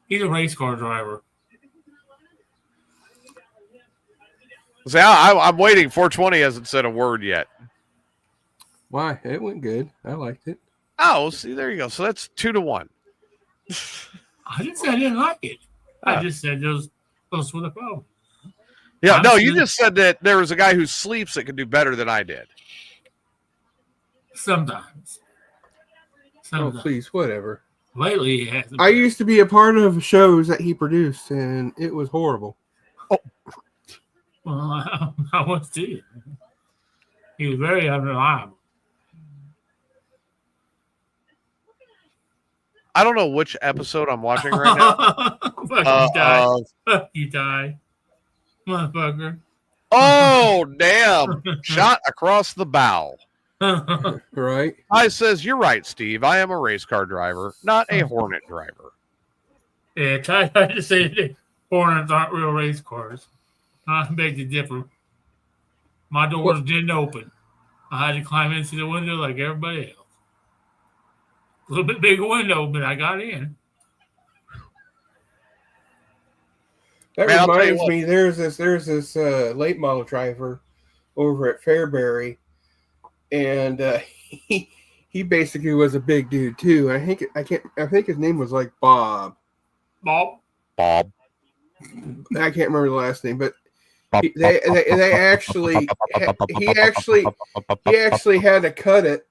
He's a race car driver. See, I'm waiting. 420 hasn't said a word yet. Why? It went good. I liked it. Oh, see, there you go. So that's 2-1. I didn't say I didn't like it. I just said those were the problem. Yeah, you just said that there was a guy who sleeps that could do better than I did. Sometimes. Oh, please, whatever. Lately, he hasn't. I used to be a part of shows that he produced, and it was horrible. Oh. Well, I was too. He was very unreliable. I don't know which episode I'm watching right now. Fuck you die. Motherfucker. Oh, damn. Shot across the bow. Right? I says, you're right, Steve. I am a race car driver, not a Hornet driver. Yeah, try to say that Hornets aren't real race cars. I beg to differ. My doors didn't open. I had to climb into the window like everybody else. A little bit bigger window, but I got in. That reminds me, there's this late model driver over at Fairbury, and he basically was a big dude too. I think his name was like Bob. Bob. I can't remember the last name, but they actually he actually had to cut it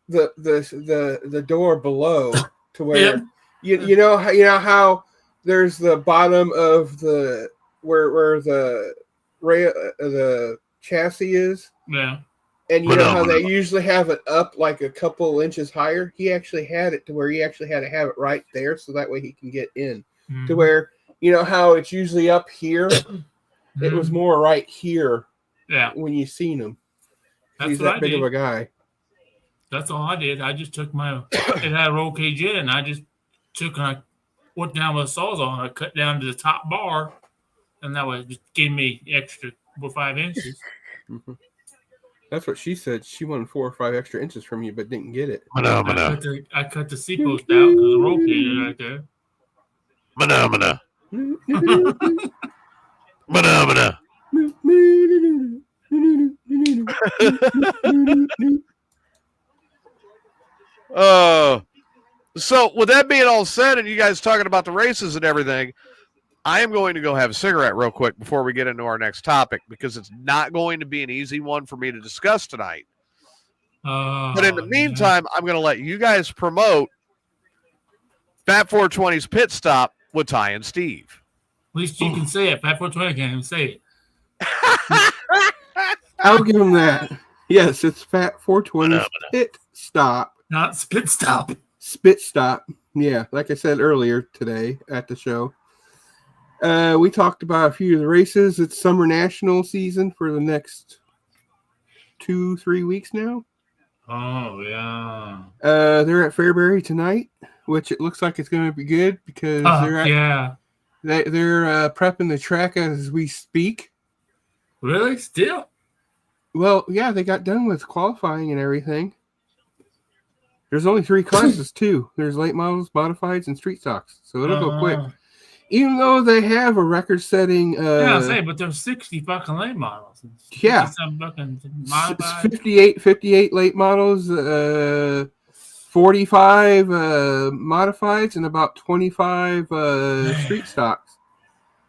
the door below to where you know how there's the bottom of the where the rail the chassis is, and you know how they usually have it up like a couple inches higher. He actually had it to where he actually had to have it right there so that way he can get in to where you know how it's usually up here. It was more right here. Yeah, when you seen him, that's he's that big of a guy. That's all I did. I just took it had a roll cage in, and I just I went down with a sawzall and I cut down to the top bar, and that way it just gave me extra 4 or 5 inches. Mm-hmm. That's what she said. She wanted 4 or 5 extra inches from you, but didn't get it. I cut the seat post out because the roll cage is right there. Phenomena. So with that being all said, and you guys talking about the races and everything, I am going to go have a cigarette real quick before we get into our next topic, because it's not going to be an easy one for me to discuss tonight. But in the meantime, I'm going to let you guys promote Fat 420's Pit Stop with Ty and Steve. At least you can say it. Fat 420 can't even say it. I'll give him that. Yes, it's Fat 420's Pit Stop. Not Spit Stop. Spit Stop. Yeah, like I said earlier today at the show. We talked about a few of the races. It's Summer National season for the next 2-3 weeks now. Oh, yeah. They're at Fairbury tonight, which it looks like it's going to be good because they're prepping the track as we speak. Really? Still? Well, yeah, they got done with qualifying and everything. There's only 3 classes, too. There's late models, modifieds, and street stocks. So it'll go quick. Even though they have a record-setting... but there's 60 fucking late models. Yeah. Fucking modified. 58 late models, 45 modifieds, and about 25 street stocks.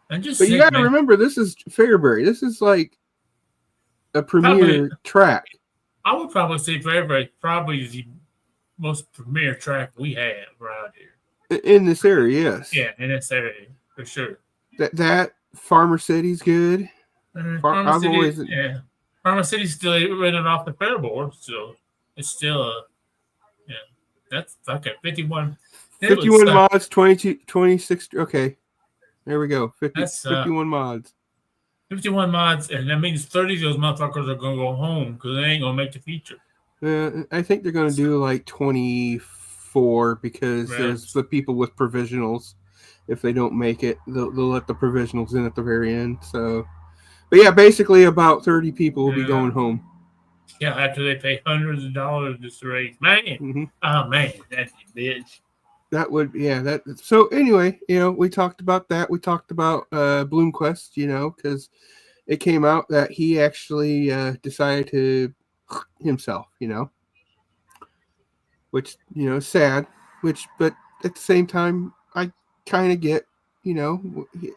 But you got to remember, this is Fairbury. This is like a premier track. I would probably say Fairbury probably is the most premier track we have around here. In this area, yes. Yeah, in this area, for sure. That Farmer City's good. Farmer City's still running off the fair board, so it's still that's okay. 51 mods, 26. Okay, there we go. 51 mods. 51 mods, and that means 30 of those motherfuckers are going to go home because they ain't going to make the feature. I think they're going to do like 24 because there's the people with provisionals. If they don't make it, they'll let the provisionals in at the very end. So, but yeah, basically about 30 people will be going home. Yeah, after they pay hundreds of dollars just to race. Man. Mm-hmm. Oh, man, that's a bitch. That would, yeah. That so anyway, we talked about that. We talked about Bloomquist, because it came out that he actually decided to himself, which is sad. But at the same time, I kind of get,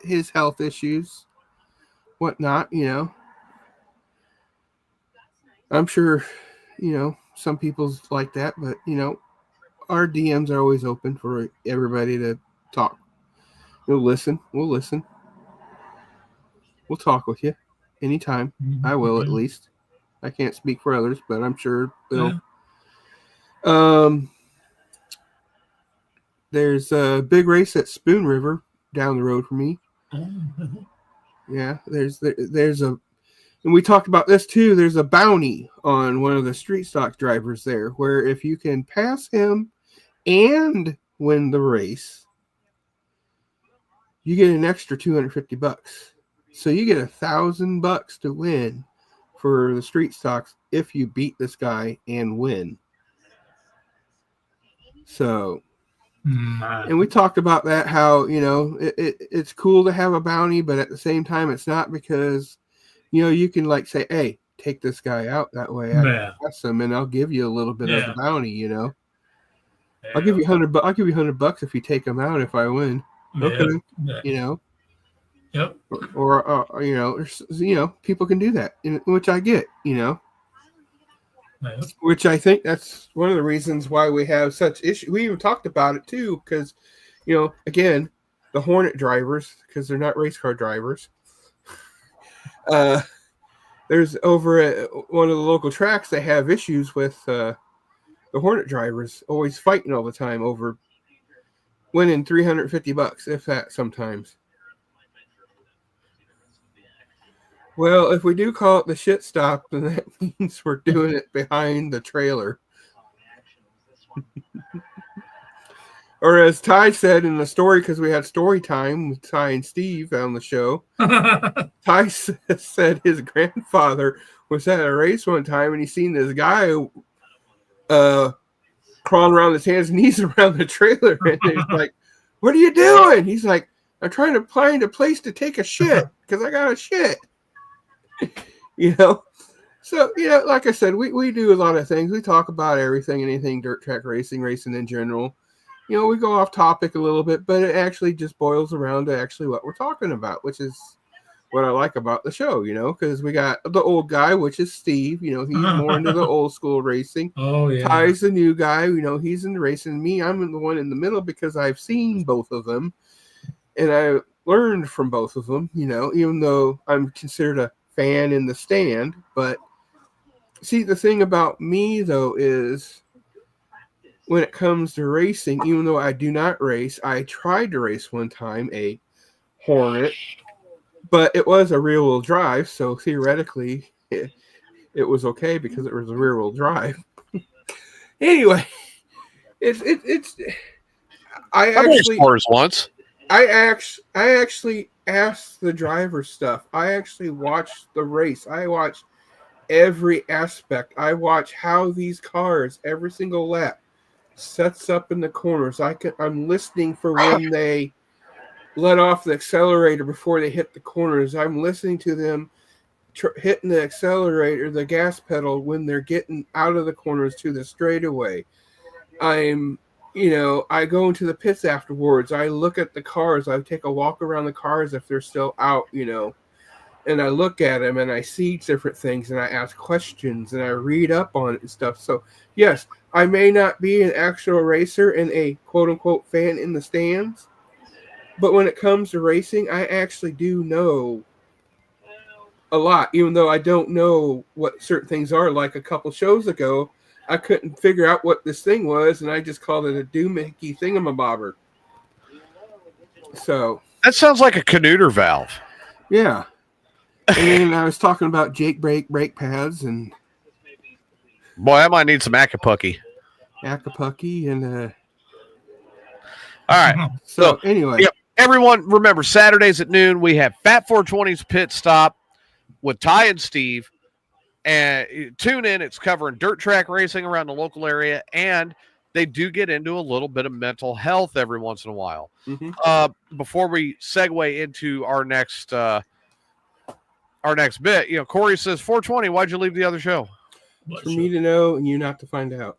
his health issues, whatnot. I'm sure, some people's like that, but our DMs are always open for everybody to talk. We'll listen. We'll talk with you anytime. I will, at least. I can't speak for others, but I'm sure Bill. Yeah. There's a big race at Spoon River down the road from me. Yeah, there's a, and we talked about this too. There's a bounty on one of the street stock drivers there, where if you can pass him and win the race, you get an extra $250. So you get $1,000 to win for the street stocks if you beat this guy and win. So, and we talked about that, how, it's cool to have a bounty, but at the same time, it's not, because, you can like say, hey, take this guy out. That way I can pass him and I'll give you a little bit of the bounty, Yeah. I'll give you $100 if you take him out if I win. Okay. Yep. Or people can do that, which I get, which I think that's one of the reasons why we have such issues. We even talked about it too, because, again, the Hornet drivers, because they're not race car drivers. There's over at one of the local tracks, they have issues with the Hornet drivers always fighting all the time over winning $350, if that sometimes. Well, if we do call it the shit stop, then that means we're doing it behind the trailer. Or as Ty said in the story, because we had story time with Ty and Steve on the show, Ty said his grandfather was at a race one time and he seen this guy crawling around his hands and knees around the trailer. And he's like, what are you doing? He's like, I'm trying to find a place to take a shit because I got a shit. So like I said, we do a lot of things. We talk about everything, anything dirt track racing in general. We go off topic a little bit, but it actually just boils around to actually what we're talking about, which is what I like about the show, because we got the old guy, which is Steve. He's more into the old school racing. Oh yeah. Ty's the new guy. He's in the racing. Me, I'm the one in the middle because I've seen both of them, and I learned from both of them. Even though I'm considered a fan in the stand. But see, the thing about me though is when it comes to racing, even though I do not race, I tried to race one time a Hornet, but it was a rear wheel drive, so theoretically it was okay because it was a rear wheel drive. Anyway, it's I actually once. I actually asked the driver stuff. I actually watched the race. I watched every aspect. I watch how these cars, every single lap, sets up in the corners. I'm listening for when they let off the accelerator before they hit the corners. I'm listening to them hitting the accelerator, the gas pedal, when they're getting out of the corners to the straightaway. I go into the pits afterwards. I look at the cars. I take a walk around the cars if they're still out, and I look at them and I see different things and I ask questions and I read up on it and stuff. So, yes, I may not be an actual racer and a quote-unquote fan in the stands, but when it comes to racing, I actually do know a lot, even though I don't know what certain things are. Like a couple shows ago, I couldn't figure out what this thing was, and I just called it a doohickey thingamabobber. So that sounds like a canooter valve. Yeah. And then I was talking about Jake brake pads and boy, I might need some Acapulco and all right. So anyway, yeah, everyone remember Saturdays at noon we have Fat 420's pit stop with Ty and Steve. And tune in. It's covering dirt track racing around the local area and they do get into a little bit of mental health every once in a while. Mm-hmm. Before we segue into our next bit, Corey says 420. Why'd you leave the other show? For me to know and you not to find out.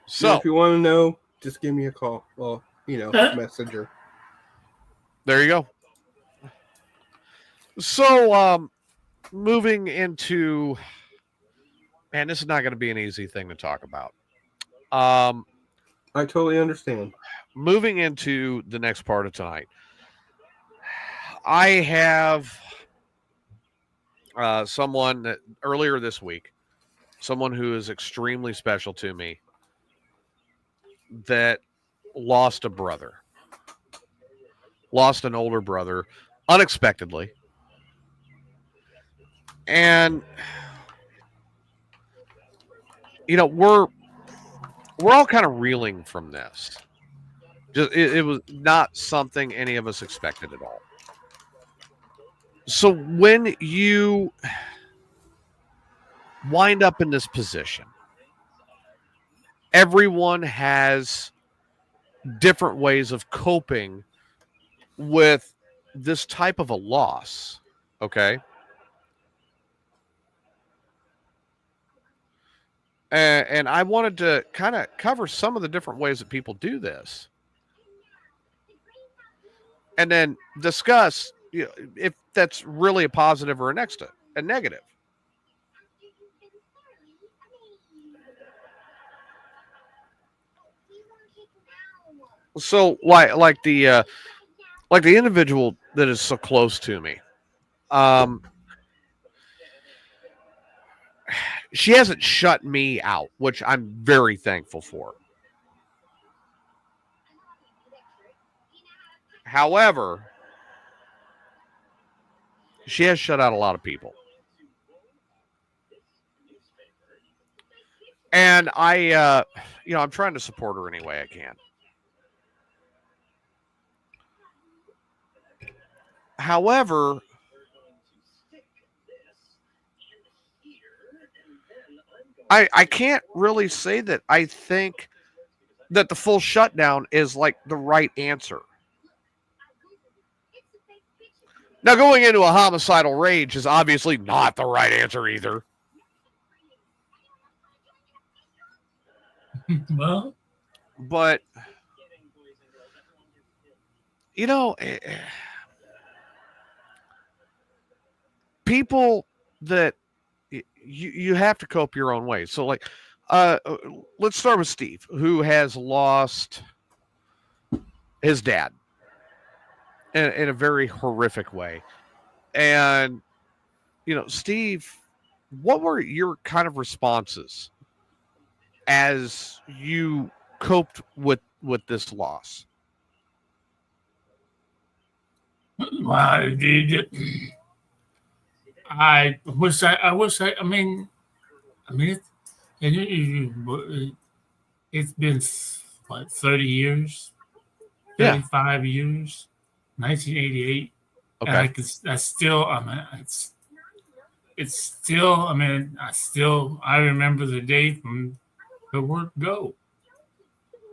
So if you want to know, just give me a call. Well, messenger. There you go. So, moving into, man, this is not going to be an easy thing to talk about. I totally understand. Moving into the next part of tonight, I have someone that earlier this week, someone who is extremely special to me, that lost a brother, lost an older brother unexpectedly. And, we're all kind of reeling from this. Just it was not something any of us expected at all. So when you wind up in this position, everyone has different ways of coping with this type of a loss, okay? And I wanted to kind of cover some of the different ways that people do this. And then discuss if that's really a positive or a negative. So like the individual that is so close to me, she hasn't shut me out, which I'm very thankful for. However, she has shut out a lot of people. And I'm trying to support her any way I can. However, I can't really say that I think that the full shutdown is like the right answer. Now, going into a homicidal rage is obviously not the right answer either. Well, but people that you have to cope your own way. So like, let's start with Steve, who has lost his dad in a very horrific way. And, Steve, what were your kind of responses as you coped with this loss? Well, I wish I mean, it's been what, 30 years, 35 years, 1988. Okay. And I remember the day from the word go.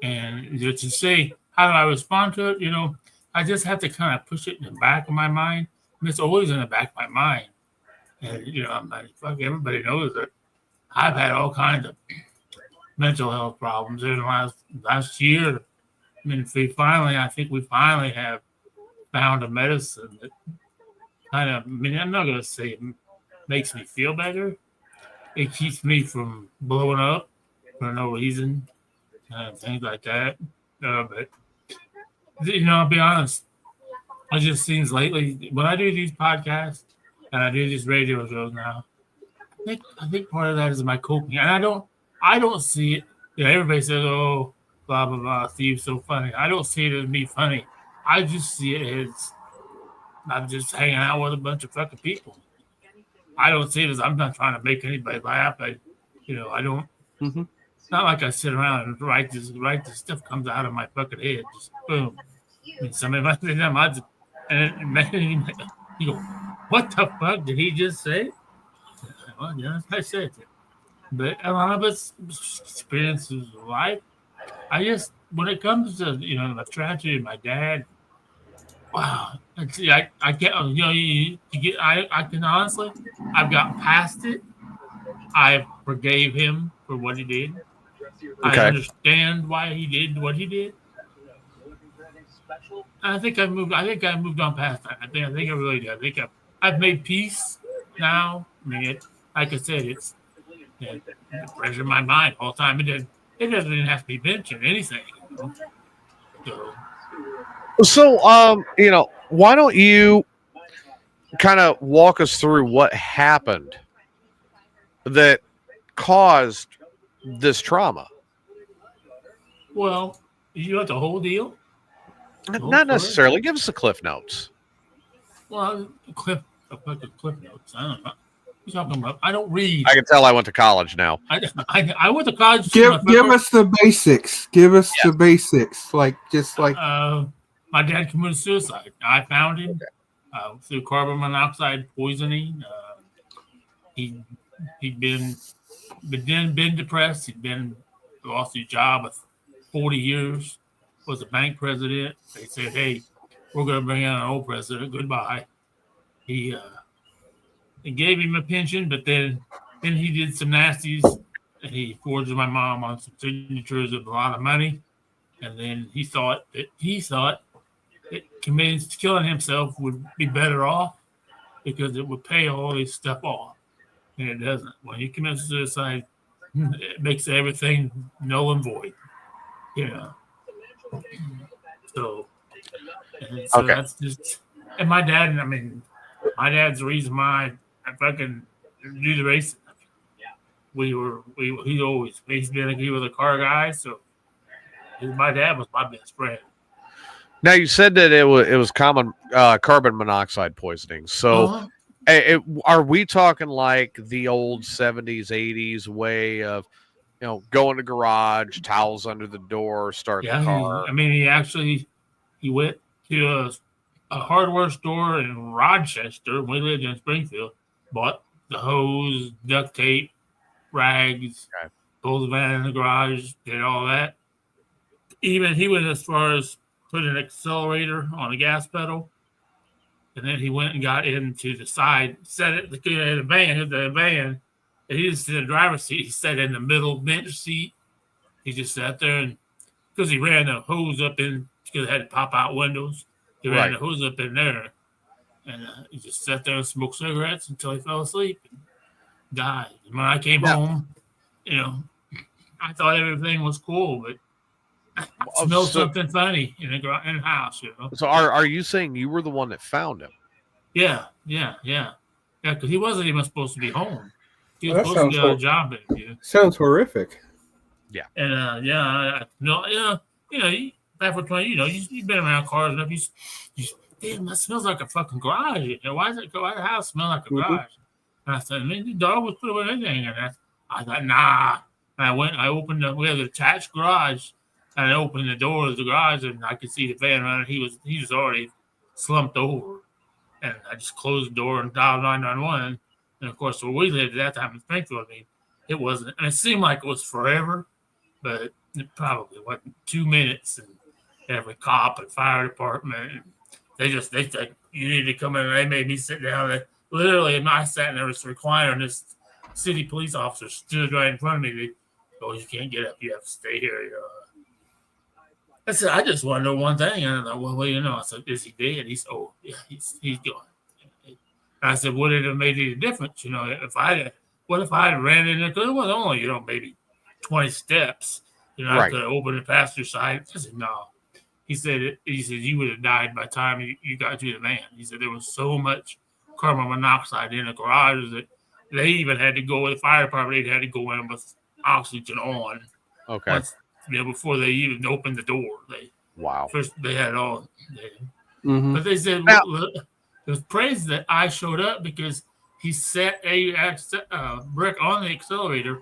And just to say, how do I respond to it? I just have to kind of push it in the back of my mind. And it's always in the back of my mind. And, I'm like, fuck, everybody knows that I've had all kinds of mental health problems in the last year. I think we finally have found a medicine that kind of, I'm not going to say it makes me feel better. It keeps me from blowing up for no reason, things like that. But, I'll be honest. It just seems lately, when I do these podcasts and I do these radio shows now, I think part of that is my coping. And I don't see it. Everybody says, oh, blah, blah, blah, Steve's so funny. I don't see it as me funny. I just see it as I'm just hanging out with a bunch of fucking people. I don't see it as I'm not trying to make anybody laugh. I don't. Mm-hmm. It's not like I sit around and write this stuff comes out of my fucking head. Just boom. Somebody might say that, and you go, what the fuck did he just say? Well, yeah, I said it. But a lot of it's experiences of life. I just, when it comes to, the tragedy of my dad, wow. See, I can't, you get, I can honestly, I've gotten past it. I forgave him for what he did. I Okay. understand why he did what he did. I think I moved. I think I moved on past that. I think I really did. I think I've made peace now. I mean, like I said, it pressure in my mind all the time. It doesn't even have to be mentioned anything. So, why don't you kind of walk us through what happened that caused this trauma? Well, you want the whole deal? Not necessarily. Give us the cliff notes. Well, cliff notes. I don't know. You're talking about. I don't read. I can tell I went to college now. I went to college. Give us the basics. Give us the basics. Like my dad committed suicide. I found him through carbon monoxide poisoning. He'd been depressed. He'd lost his job with 40 years. Was a bank president. They said, "Hey, we're going to bring in an old president. Goodbye." They gave him a pension, but then he did some nasties. And he forged my mom on some signatures of a lot of money, and then he thought that killing himself would be better off because it would pay all this stuff off, and it doesn't. When he commits suicide, it makes everything null and void. So that's just. And my dad, my dad's the reason why I fucking do the racing. He was a car guy, so my dad was my best friend. Now you said that it was common carbon monoxide poisoning. So are we talking like the old 70s, 80s way of, go in the garage, towels under the door, start the car? He went to a hardware store in Rochester. We lived in Springfield. Bought the hose, duct tape, rags, pulled the van in the garage, did all that. Even he went as far as put an accelerator on a gas pedal, and then he went and got into the side, set it in the van, and he didn't sit in the driver's seat. He sat in the middle bench seat. He just sat there, and because he ran the hose up in, because it had pop-out windows, he ran the hose up in there, and he just sat there and smoked cigarettes until he fell asleep and died. And when I came home, I thought everything was cool, but I smelled something funny in the house. So are you saying you were the one that found him? Yeah. Because he wasn't even supposed to be home. He was supposed to get a job interview. Sounds horrific. Yeah. And back for 20, you've been around cars enough. Damn, that smells like a fucking garage. Why does the house smell like a garage? And I said, the dog was putting anything in there. I thought, nah. And we had an attached garage, and I opened the door of the garage, and I could see the van running. He was already slumped over. And I just closed the door and dialed 911. And of course, where we lived at that time in Springfield, it wasn't, and it seemed like it was forever, but it probably wasn't 2 minutes. And every cop and fire department, they said, you need to come in. And they made me sit down. Literally, I sat in there with a recliner, and this city police officer stood right in front of me. You can't get up. You have to stay here. I said, I just want to know one thing. And I thought, I said, is he dead? He said, he's gone. And I said, would it have made any difference? If I had ran in there? Because it was only, maybe 20 steps. I could have opened the passenger side. I said, no. He said, you would have died by the time you got to the van. He said, there was so much carbon monoxide in the garage that they even had to go, the fire department had to go in with oxygen on. Okay. Once, before they even opened the door. First they had it all. But they said it was praised that I showed up because he set a brick on the accelerator,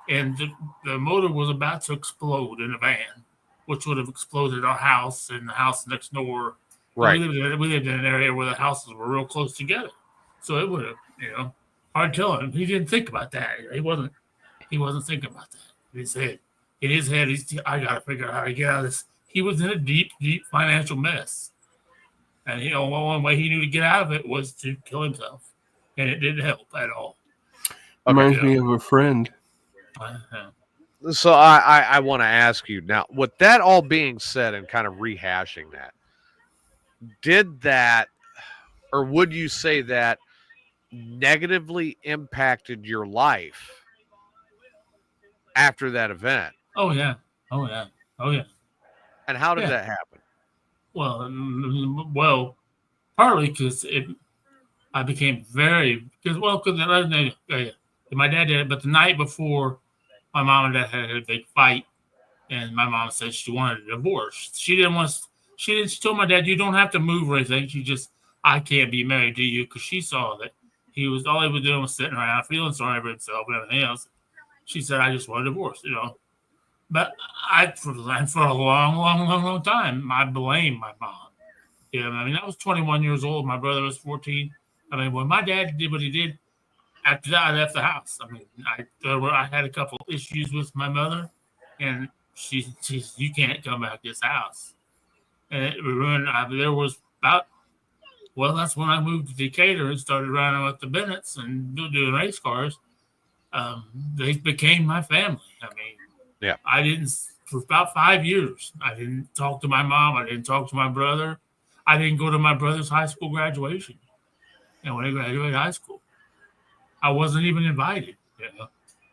and the motor was about to explode in the van, which would have exploded our house and the house next door. Right. We lived in an area where the houses were real close together. So it would have, hard telling. He didn't think about that. He He wasn't thinking about that. In his head, I got to figure out how to get out of this. He was in a deep, deep financial mess. And, one way he knew to get out of it was to kill himself. And it didn't help at all. Reminds me of a friend. So I want to ask you now, with that all being said and kind of rehashing that, did that, or would you say that negatively impacted your life after that event? Oh, yeah. And how did that happen? Well, partly because I became because my dad did it, but the night before, my mom and dad had a big fight, and my mom said she wanted a divorce. She told my dad, you don't have to move or anything. I can't be married to you, because she saw that all he was doing was sitting around feeling sorry for himself and everything else. She said, I just want a divorce, But for a long time, I blamed my mom. I was 21 years old. My brother was 14. When my dad did what he did, after that, I left the house. I had a couple of issues with my mother, and she you can't come back to this house. And it ruined. That's when I moved to Decatur and started running with the Bennetts and doing race cars. They became my family. I didn't, for about 5 years, I didn't talk to my mom. I didn't talk to my brother. I didn't go to my brother's high school graduation. And when I graduated high school, I wasn't even invited,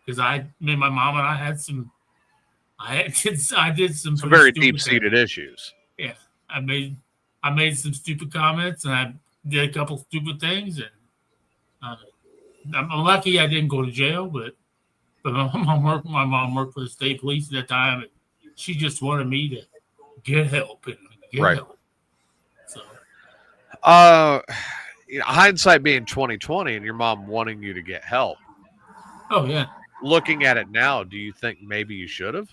because my mom and I had I did some very deep-seated issues. Yeah, I made some stupid comments, and I did a couple stupid things, and I'm lucky I didn't go to jail, but my mom worked for the state police at that time, and she just wanted me to get help and get help. So, hindsight being 2020, and your mom wanting you to get help. Oh yeah. Looking at it now, do you think maybe you should have?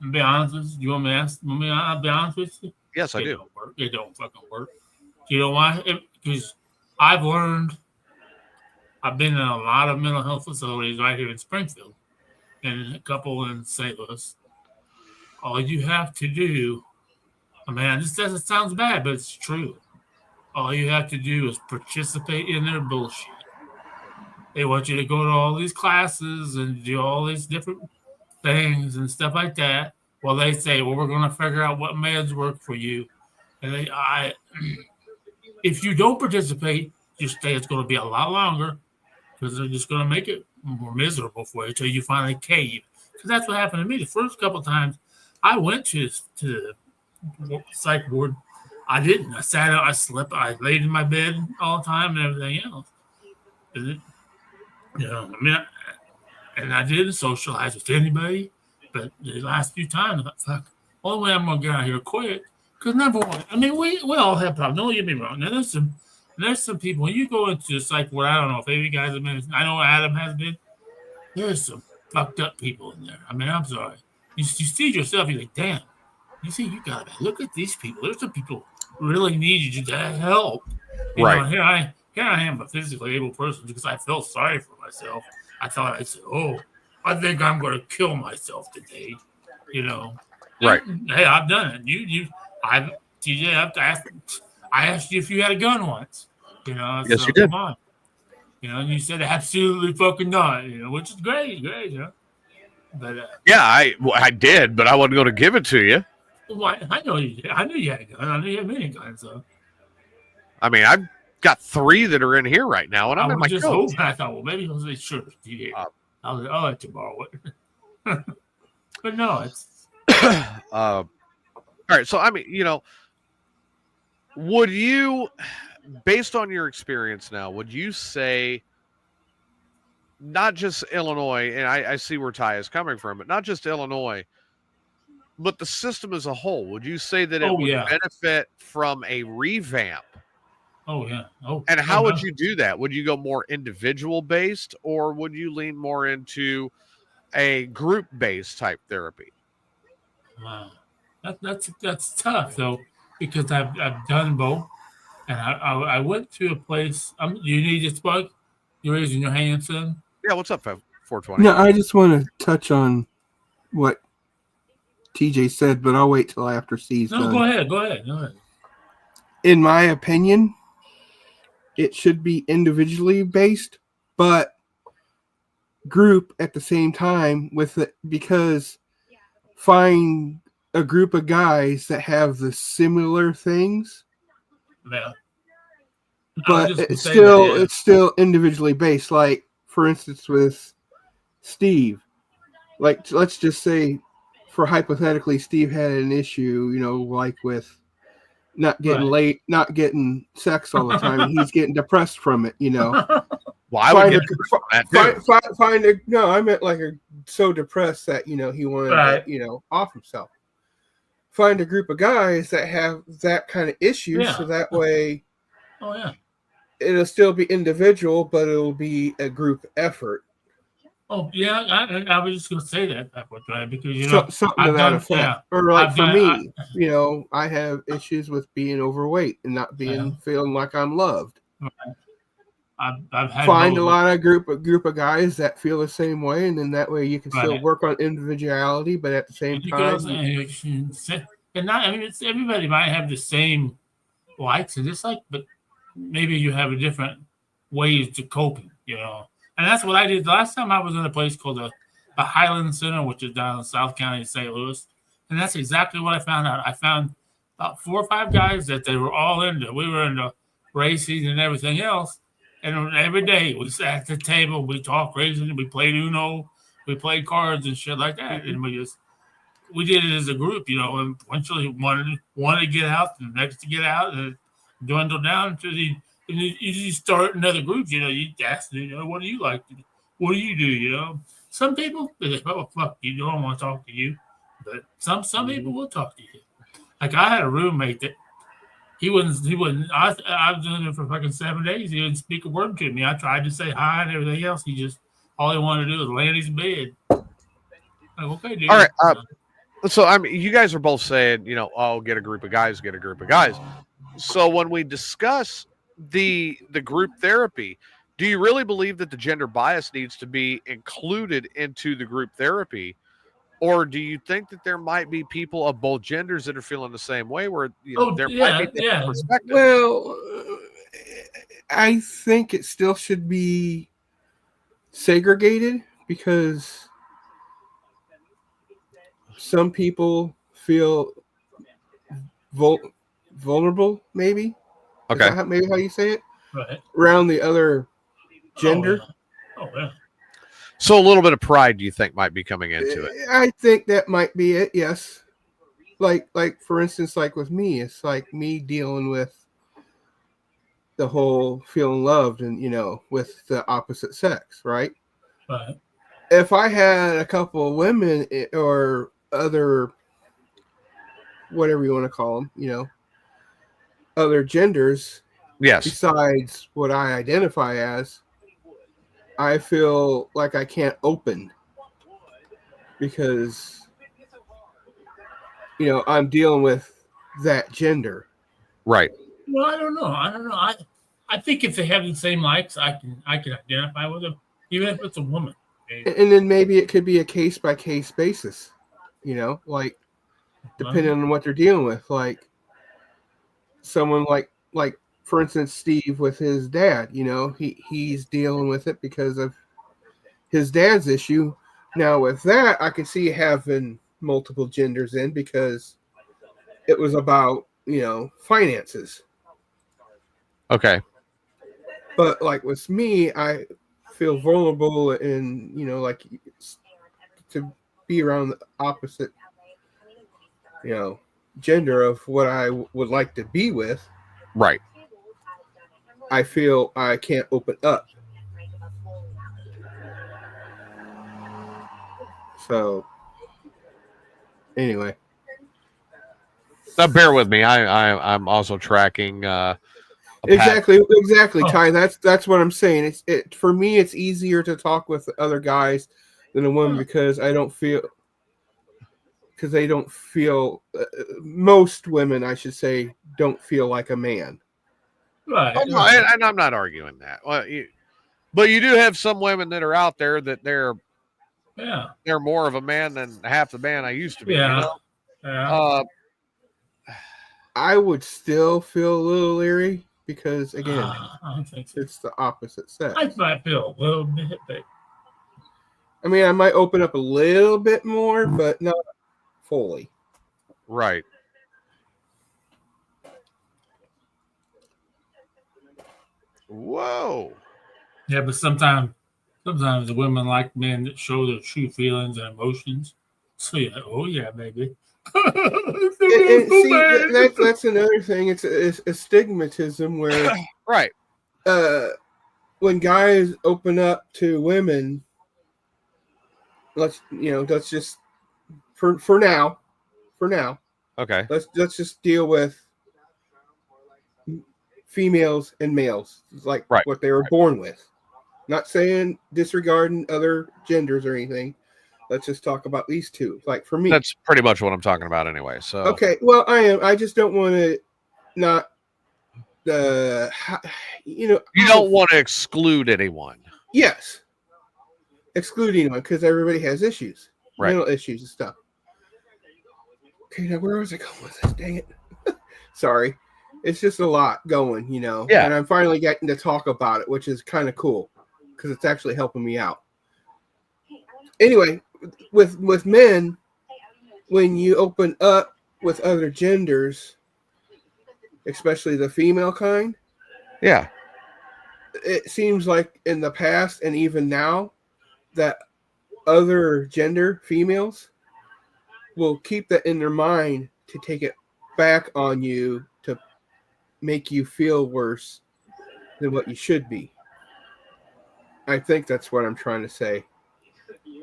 To be honest with you, I'll be honest with you. Yes, I do. It don't fucking work. You know why? Because I've been in a lot of mental health facilities right here in Springfield, and a couple in St. Louis. All you have to do, this sounds bad, but it's true. All you have to do is participate in their bullshit. They want you to go to all these classes and do all these different things and stuff like that. Well, they say, we're going to figure out what meds work for you. And if you don't participate, your stay is going to be a lot longer, because they're just going to make it more miserable for you until you finally cave. Because that's what happened to me. The first couple of times I went to the psych ward, I didn't. I sat out, I slept, I laid in my bed all the time and everything else. And I didn't socialize with anybody. But the last few times, I thought, fuck, only way I'm going to get out of here quick. Because number one, we all have problems. Don't get me wrong. Now, there's some people, when you go into the psych ward, I don't know if any guys have been, I know Adam has been, there's some fucked up people in there. I'm sorry. You see yourself, you're like, damn. You see, you got to look at these people. There's some people who really need you to help. Here I am, a physically able person, because I felt sorry for myself. I thought, I said, I think I'm going to kill myself today. Right. And, hey, I've done it. TJ, I asked you if you had a gun once. Yes, so, you did. Come on. And you said absolutely fucking not. Which is great. But I did, but I wasn't going to give it to you. Well, I know you did. I knew you had a gun. I knew you had many guns. So. I've got 3 that are in here right now, and I'm in my coat. I thought, well, maybe he'll say, sure, TJ. I'll let you borrow it. But no, it's. All right. So, would you, based on your experience now, would you say, not just Illinois, and I see where Ty is coming from, but not just Illinois, but the system as a whole, would you say that it would benefit from a revamp? Oh, yeah. And how would you do that? Would you go more individual based, or would you lean more into a group based type therapy? Wow. That's tough, though, because I've done both. And I went to a place. You need this bug? You're raising your hand, son? Yeah, what's up, Fev? 420. No, I just want to touch on what TJ said, but I'll wait till after Steve's done. Go ahead. In my opinion, it should be individually based, but group at the same time with it, because find a group of guys that have the similar things, Yeah. but it's still individually based. Like, for instance, with Steve, like, let's just say, for hypothetically, Steve had an issue, like with not getting late, not getting sex all the time, and he's getting depressed from it, Well, I would I meant like so depressed that, he wanted to, off himself. Find a group of guys that have that kind of issue, so that way it'll still be individual, but it'll be a group effort. Oh yeah, I was just gonna say that because something to that effect. Or like for me, I have issues with being overweight and not feeling like I'm loved. I've had find a lot of group of guys that feel the same way, and then that way you can still work on individuality, but at the same time, it's everybody might have the same likes and dislikes, but maybe you have a different ways to coping, And that's what I did the last time I was in a place called the Highland Center, which is down in South County, St. Louis, and that's exactly what I found out. I found about 4 or 5 guys that they were all into. We were into racing and everything else. And every day we sat at the table, we talked racing, we played Uno, we played cards and shit like that. And we did it as a group, and eventually one to get out, the next to get out, and it dwindled down until you start another group, you ask, what do you like? What do you do, Some people, they say, oh, fuck, I don't want to talk to you. But some people will talk to you. Like I had a roommate that he wouldn't. I was doing it for fucking 7 days. He didn't speak a word to me. I tried to say hi and everything else. All he wanted to do was lay in his bed. Like, okay, dude. All right. So you guys are both saying, get a group of guys. So when we discuss the group therapy, do you really believe that the gender bias needs to be included into the group therapy? Or do you think that there might be people of both genders that are feeling the same way where there might be different perspectives? Well, I think it still should be segregated because some people feel vulnerable, maybe. Okay. Maybe how you say it? Right. Around the other gender. Oh, yeah. So a little bit of pride, do you think, might be coming into it? I think that might be it, yes. Like for instance, like with me, it's like me dealing with the whole feeling loved and, with the opposite sex, right? Right. If I had a couple of women or other, whatever you want to call them, other genders, yes, besides what I identify as, I feel like I can't open because, I'm dealing with that gender. Right. Well, I don't know. I think if they have the same likes, I can identify with them, even if it's a woman. And then maybe it could be a case by case basis, like depending on what they're dealing with. Like someone like for instance, Steve with his dad, he's dealing with it because of his dad's issue. Now with that, I can see having multiple genders in because it was about, finances. Okay. But like with me, I feel vulnerable and, like to be around the opposite, gender of what I would like to be with. Right. I feel I can't open up. So, anyway. Now, bear with me. I'm also tracking. Exactly, Ty. That's what I'm saying. For me, it's easier to talk with other guys than a woman because they don't feel. Most women, I should say, don't feel like a man. Right. Oh, no, and I'm not arguing that. Well, But you do have some women that are out there that they're more of a man than half the man I used to be. Yeah. You know? Yeah. I would still feel a little leery because, again, I don't think so. it's the opposite sex. I might feel a little bit, but I mean, I might open up a little bit more, but not fully. Right. Whoa. yeah, but sometimes the women like men that show their true feelings and emotions. So yeah, oh yeah, baby. That's another thing. It's a stigmatism where, right. When guys open up to women, let's just for now. Okay. Let's just deal with females and males, like what they were born with. Not saying disregarding other genders or anything. Let's just talk about these two. Like for me, that's pretty much what I'm talking about anyway. So okay, well, I am. I just don't want to not. You don't want to exclude anyone. Yes, exclude anyone because everybody has issues, mental issues and stuff. Okay, now where was I going with this? Dang it! Sorry, it's just a lot going, Yeah. And I'm finally getting to talk about it, which is kind of cool because it's actually helping me out. Anyway, with men, when you open up with other genders, especially the female kind, yeah, it seems like in the past and even now that other gender females will keep that in their mind to take it back on you to make you feel worse than what you should be. I think that's what I'm trying to say.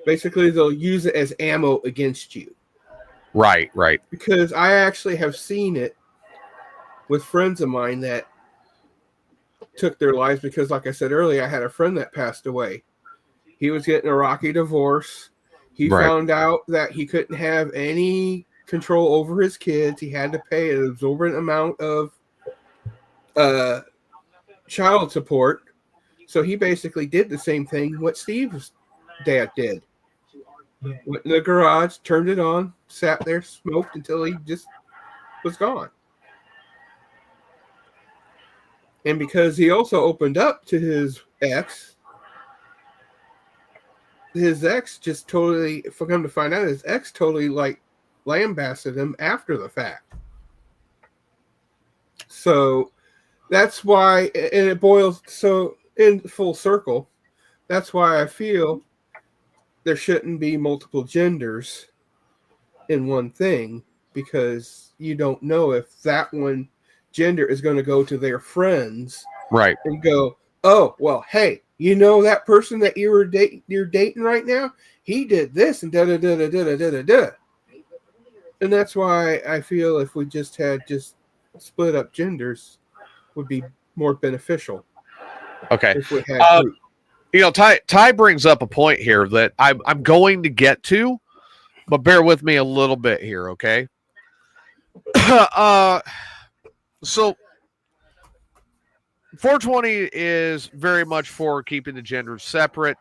Basically, they'll use it as ammo against you. Right. Because I actually have seen it with friends of mine that took their lives because, like I said earlier, I had a friend that passed away. He was getting a rocky divorce. He found out that he couldn't have any control over his kids. He had to pay an exorbitant amount of child support. So he basically did the same thing what Steve's dad did. Went in the garage, turned it on, sat there, smoked until he just was gone. And because he also opened up to his ex just totally, for him to find out, his ex totally like lambasted him after the fact. So that's why, and it boils, so in full circle, that's why I feel there shouldn't be multiple genders in one thing, because you don't know if that one gender is going to go to their friends and go, oh, well, hey, that person that you're dating right now, he did this and da da da da da da da da. And that's why I feel if we just had split up genders would be more beneficial. Okay. If we had Ty brings up a point here that I'm going to get to, but bear with me a little bit here, okay? So 420 is very much for keeping the genders separate.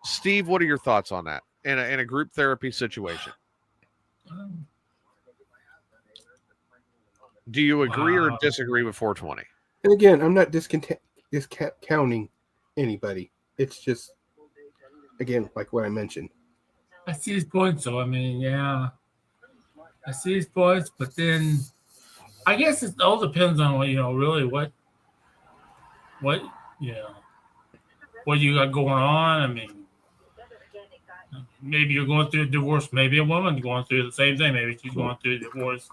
Steve, what are your thoughts on that in a group therapy situation? Do you agree or disagree with 420? And again, I'm not discounting anybody. It's just, again, like what I mentioned. I see his points, though. I mean, yeah, I see his points, but then I guess it all depends on really what you got going on. I mean, maybe you're going through a divorce. Maybe a woman's going through the same thing. Maybe she's going through a divorce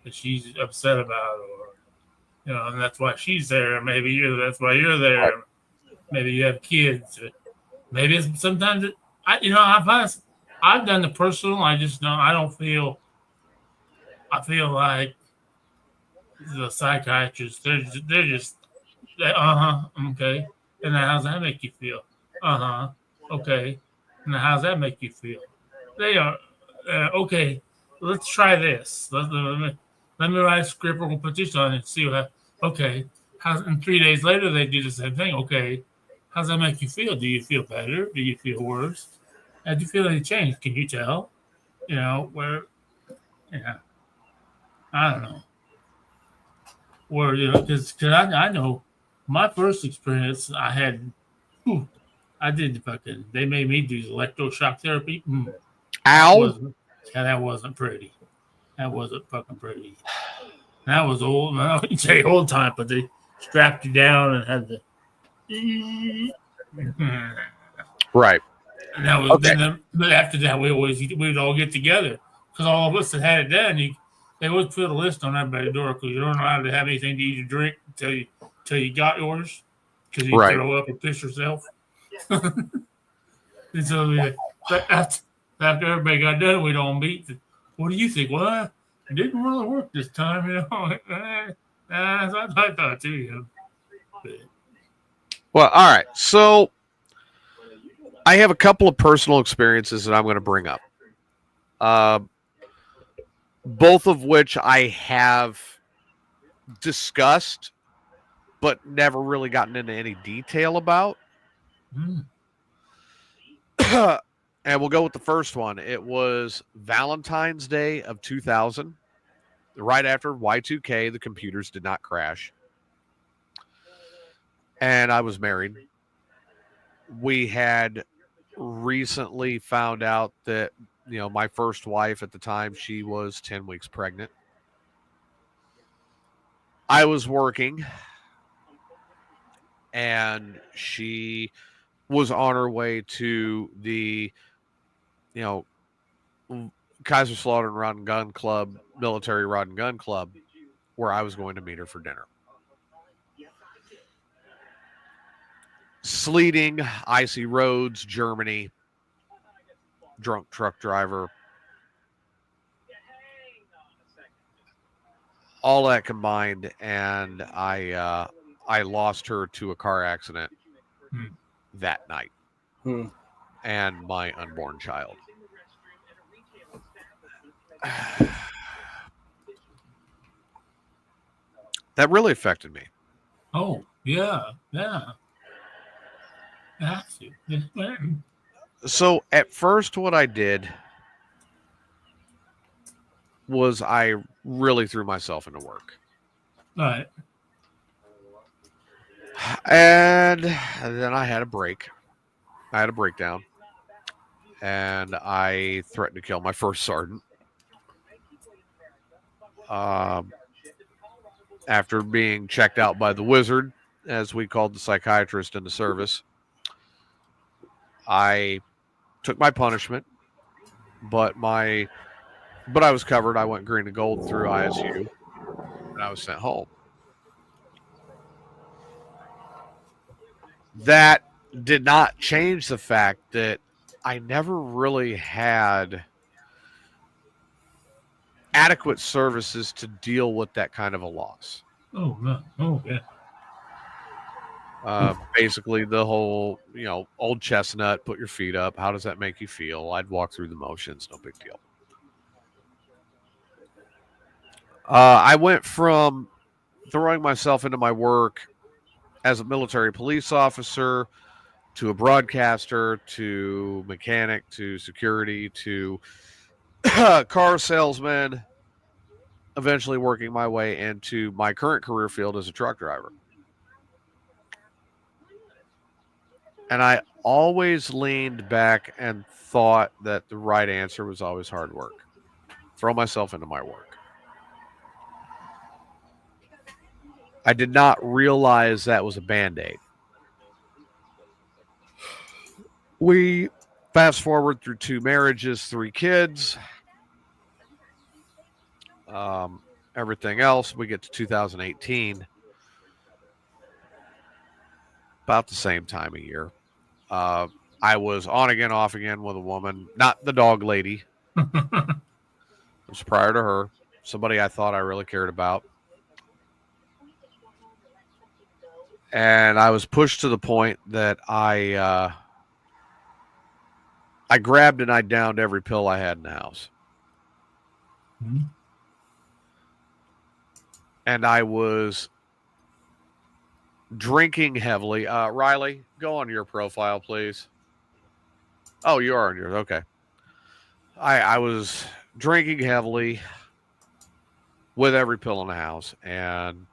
that she's upset about, or and that's why she's there. Maybe that's why you're there. Maybe you have kids. Maybe it's sometimes I've done the personal. I just don't. I feel like the psychiatrists. They're just okay. And then how's that make you feel? Okay. And then how's that make you feel? They are okay. Let's try this. Let me write a script. We'll put this on and see what. Okay. And 3 days later they do the same thing. Okay. How's that make you feel? Do you feel better? Do you feel worse? How do you feel any change? Can you tell? Where, yeah, I don't know. Where, because I know my first experience I had, I did they made me do electroshock therapy. That Ow! wasn't, that wasn't pretty. That wasn't fucking pretty. That was old. I wouldn't say old time, but they strapped you down and had the. Right. And that was Okay. But after that, we'd all get together because all of us that had it done, they would put a list on everybody's door because you don't allowed to have anything to eat or drink until you got yours because you Right. throw up and piss yourself. And so after everybody got done, we'd all meet. What do you think? Well, it didn't really work this time, That's what I thought too. Well, all right. So I have a couple of personal experiences that I'm going to bring up. Both of which I have discussed, but never really gotten into any detail about. And we'll go with the first one. It was Valentine's Day of 2000. Right after Y2K, the computers did not crash. And I was married. We had recently found out that, my first wife at the time, she was 10 weeks pregnant. I was working, and she was on her way to the, Kaiserslautern Rod and Gun Club, military Rod and Gun Club, where I was going to meet her for dinner. Sleeting, icy roads, Germany, drunk truck driver. All that combined, and I lost her to a car accident that night. And my unborn child. That really affected me. Oh, yeah. So at first what I did was I really threw myself into work. Right. And then I had a break. I had a breakdown. And I threatened to kill my first sergeant. After being checked out by the wizard, as we called the psychiatrist in the service, I took my punishment, but I was covered. I went green and gold through ISU, and I was sent home. That did not change the fact that I never really had adequate services to deal with that kind of a loss. Oh, no. Oh, yeah. Basically, the whole, old chestnut, put your feet up. How does that make you feel? I'd walk through the motions. No big deal. I went from throwing myself into my work as a military police officer to a broadcaster to mechanic to security to car salesman, eventually working my way into my current career field as a truck driver. And I always leaned back and thought that the right answer was always hard work. Throw myself into my work. I did not realize that was a Band-Aid. We fast forward through 2 marriages, 3 kids, everything else. We get to 2018, about the same time of year. I was on again, off again with a woman, not the dog lady. It was prior to her, somebody I thought I really cared about. And I was pushed to the point that I grabbed and I downed every pill I had in the house. Mm-hmm. And I was drinking heavily. Riley, go on your profile, please. Oh, you are on yours. Okay. I was drinking heavily with every pill in the house, and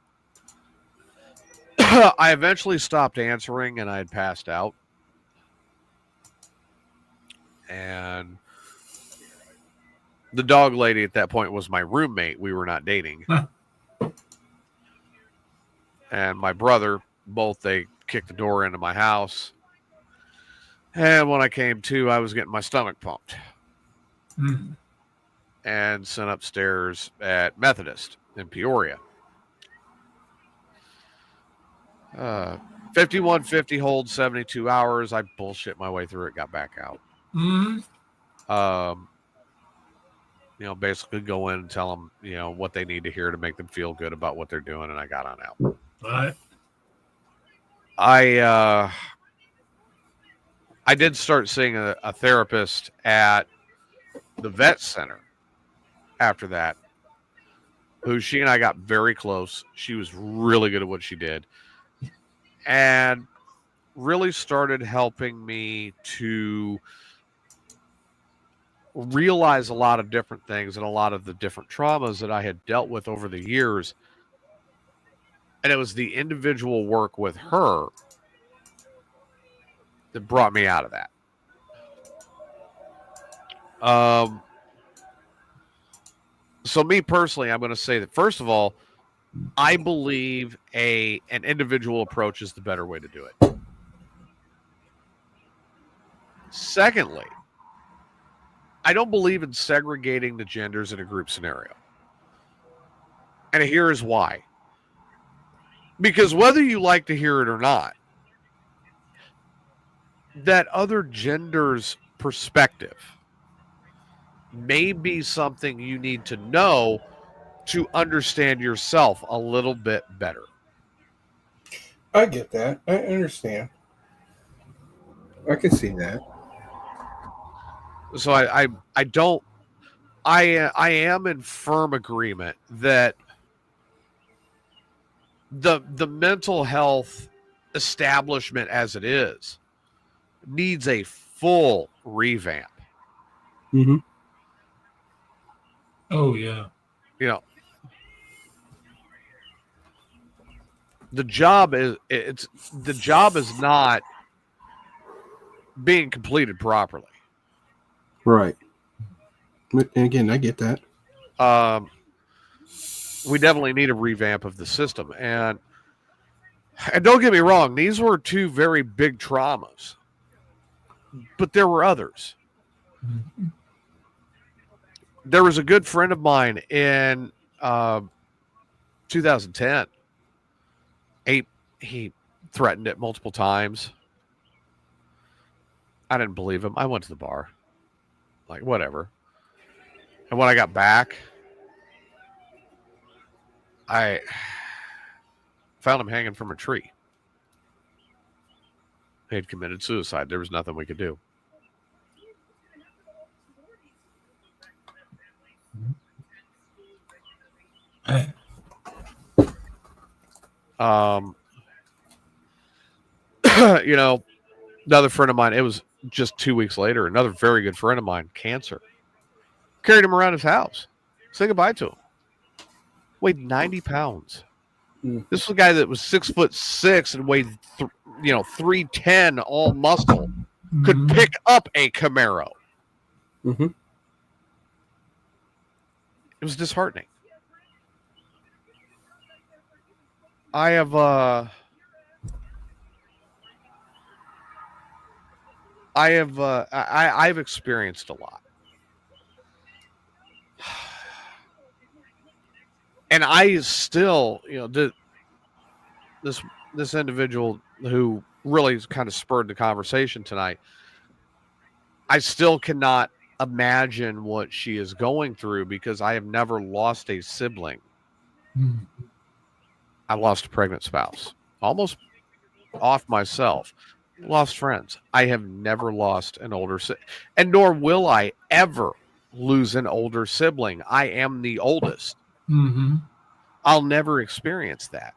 I eventually stopped answering, and I had passed out. And the dog lady at that point was my roommate. We were not dating. And my brother, both, they kicked the door into my house. And when I came to, I was getting my stomach pumped. And sent upstairs at Methodist in Peoria. 5150 hold, 72 hours. I bullshit my way through it, got back out. Basically go in and tell them, what they need to hear to make them feel good about what they're doing, and I got on out. Right. I did start seeing a therapist at the vet center after that, who she and I got very close. She was really good at what she did and really started helping me to realize a lot of different things and a lot of the different traumas that I had dealt with over the years. And it was the individual work with her that brought me out of that. So me personally, I'm going to say that, first of all, I believe an individual approach is the better way to do it. Secondly, I don't believe in segregating the genders in a group scenario. And here is why. Because whether you like to hear it or not, that other gender's perspective may be something you need to know to understand yourself a little bit better. I get that. I understand. I can see that. So I am in firm agreement that the mental health establishment as it is needs a full revamp. Mm-hmm. Oh yeah. The job is not being completed properly. Right. But again, I get that. We definitely need a revamp of the system. And don't get me wrong, these were two very big traumas. But there were others. Mm-hmm. There was a good friend of mine in 2010. He threatened it multiple times. I didn't believe him. I went to the bar. Like, whatever. And when I got back, I found him hanging from a tree. He had committed suicide. There was nothing we could do. Another friend of mine, it was just 2 weeks later, another very good friend of mine, cancer. Carried him around his house. Say goodbye to him. Weighed 90 pounds. This was a guy that was 6'6" and weighed 310, all muscle. Could pick up a Camaro. Mm-hmm. It was disheartening. I've experienced a lot. And I still, this individual who really kind of spurred the conversation tonight, I still cannot imagine what she is going through because I have never lost a sibling. I lost a pregnant spouse, almost off myself, lost friends. I have never lost an older sibling, and nor will I ever lose an older sibling. I am the oldest. Mm-hmm. I'll never experience that.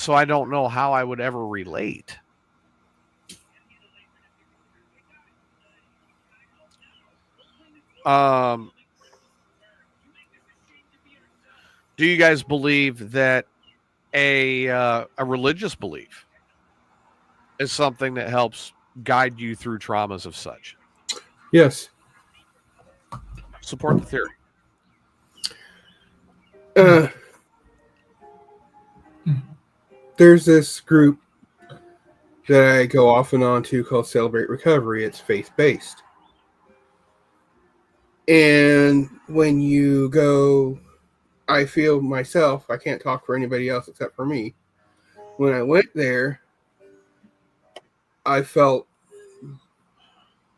So I don't know how I would ever relate. Do you guys believe that a religious belief is something that helps guide you through traumas of such? Yes. Support the theory. There's this group that I go off and on to called Celebrate Recovery. It's faith-based. And when you go, I feel myself, I can't talk for anybody else except for me. When I went there, I felt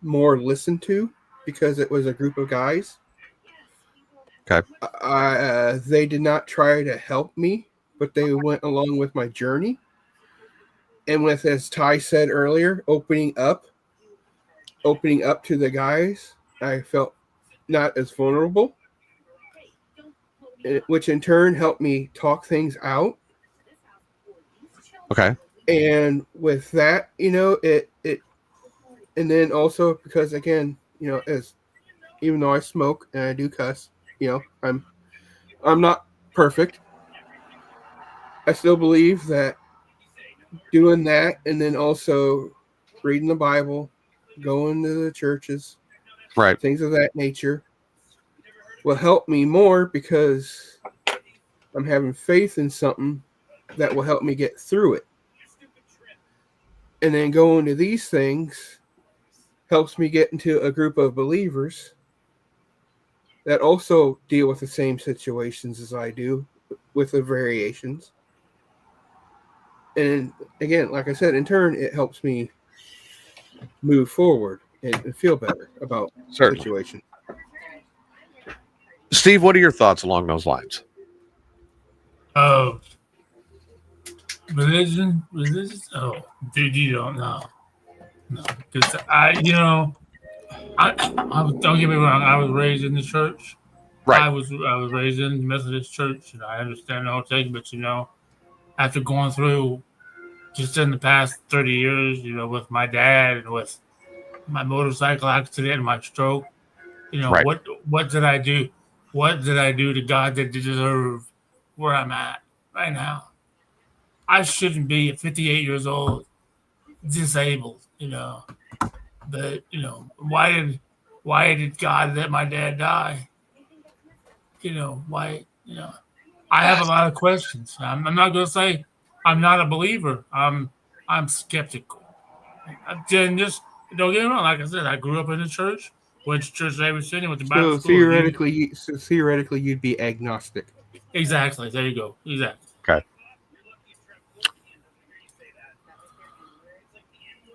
more listened to because it was a group of guys. Okay. They did not try to help me, but they went along with my journey. And with, as Ty said earlier, opening up to the guys, I felt not as vulnerable, which in turn helped me talk things out. Okay. And with that, it and then also because again, as even though I smoke and I do cuss, I'm not perfect. I still believe that doing that and then also reading the Bible, going to the churches, right, things of that nature will help me more because I'm having faith in something that will help me get through it. And then going to these things helps me get into a group of believers that also deal with the same situations as I do, with the variations. And again, like I said, in turn, it helps me move forward and feel better about the situation. Steve, what are your thoughts along those lines? Religion? Oh, dude, you don't know. No, because don't get me wrong. I was raised in the church. Right. I was raised in the Methodist church, and I understand the whole thing. But after going through just in the past 30 years, with my dad and with my motorcycle accident and my stroke, right. what did I do? What did I do to God that deserve where I'm at right now? I shouldn't be at 58 years old, disabled, But why did God let my dad die? Why? I have a lot of questions. I'm not going to say I'm not a believer. I'm skeptical. Then just don't get me wrong. Like I said, I grew up in the church. Went to church every Sunday. Went to Bible school. Theoretically, you'd be agnostic. Exactly. There you go. Exactly. Okay.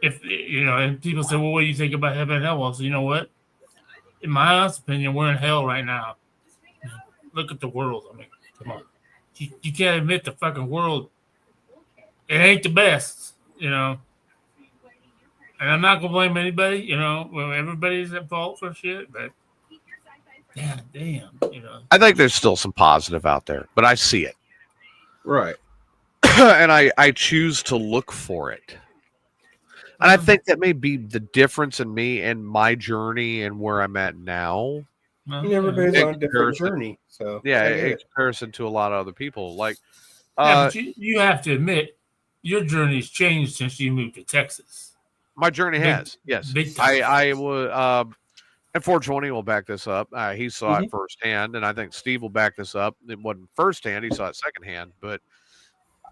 If and people say, "Well, what do you think about heaven and hell?" Well, so you know what? In my honest opinion, we're in hell right now. Look at the world. I mean, come on. You can't admit the fucking world. It ain't the best, And I'm not gonna blame anybody. Well, everybody's at fault for shit, but damn. I think there's still some positive out there, but I see it. Right. And I choose to look for it. And I think that may be the difference in me and my journey and where I'm at now. Everybody's on a different journey. So in comparison to a lot of other people. Like but you have to admit your journey's changed since you moved to Texas. My journey has, yes. I would and 420 will back this up. He saw it firsthand, and I think Steve will back this up. It wasn't firsthand, he saw it secondhand. But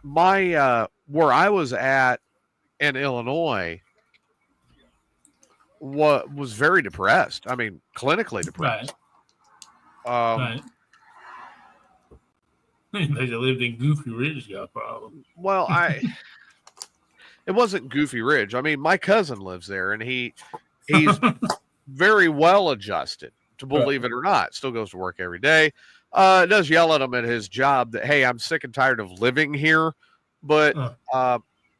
my where I was at in Illinois was very depressed. I mean, clinically depressed. Right. Anybody that lived in Goofy Ridge got a problem. Well, it wasn't Goofy Ridge. I mean, my cousin lives there, and he's very well adjusted, to believe it or not. Still goes to work every day. Does yell at him at his job that, hey, I'm sick and tired of living here. But,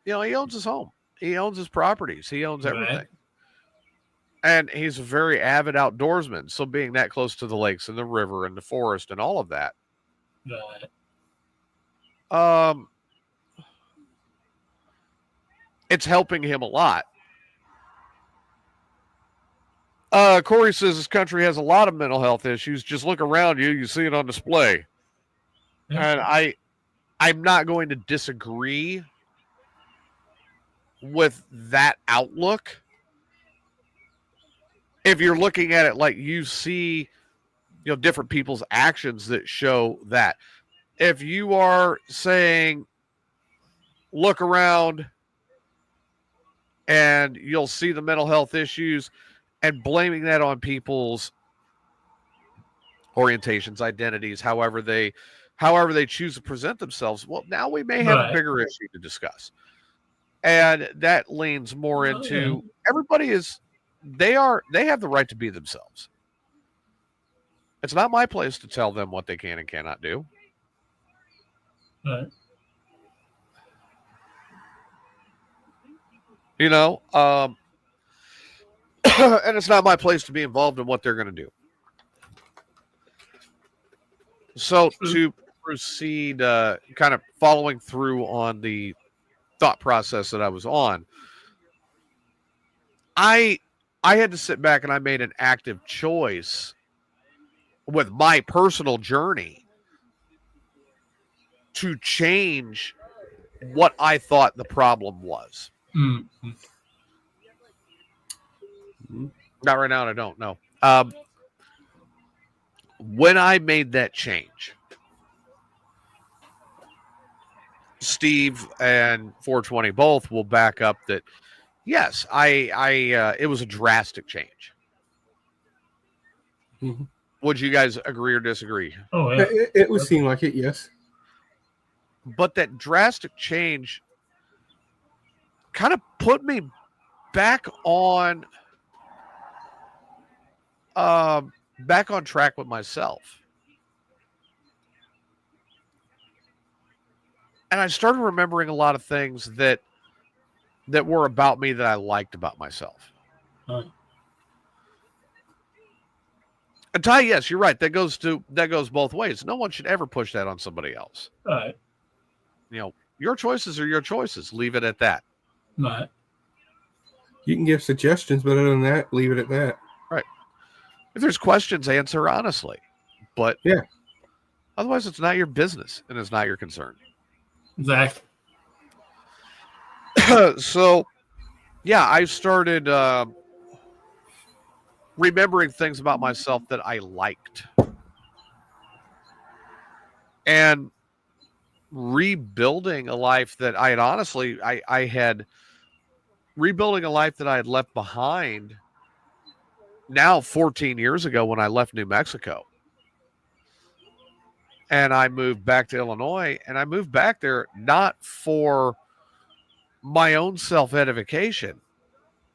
he owns his home. He owns his properties. He owns everything. Right. And he's a very avid outdoorsman. So being that close to the lakes and the river and the forest and all of that. Right. it's helping him a lot. Corey says this country has a lot of mental health issues. Just look around you see it on display. Yeah. And I'm not going to disagree with that outlook. If you're looking at it like you see, different people's actions that show that. If you are saying, look around and you'll see the mental health issues and blaming that on people's orientations, identities, however they choose to present themselves, well, now we may have a bigger issue to discuss. And that leans more into everybody they have the right to be themselves. It's not my place to tell them what they can and cannot do. Right. And it's not my place to be involved in what they're going to do. So to proceed, kind of following through on the thought process that I was on, I had to sit back and I made an active choice with my personal journey to change what I thought the problem was. Mm-hmm. Not right now, and I don't know. When I made that change, Steve and 420 both will back up that, yes, it was a drastic change. Mm-hmm. Would you guys agree or disagree? Oh, yeah. It would seem like it, yes. But that drastic change kind of put me back on track with myself. And I started remembering a lot of things that were about me that I liked about myself. Right. And Ty, yes, you're right. That goes both ways. No one should ever push that on somebody else. Right. Your choices are your choices. Leave it at that. Right. You can give suggestions, but other than that, leave it at that. Right. If there's questions, answer honestly. But yeah, otherwise, it's not your business and it's not your concern. Exactly. So, yeah, I started remembering things about myself that I liked. And rebuilding a life that I had honestly, I had rebuilding a life that I had left behind now 14 years ago when I left New Mexico. And I moved back to Illinois, and I moved back there not for my own self-edification,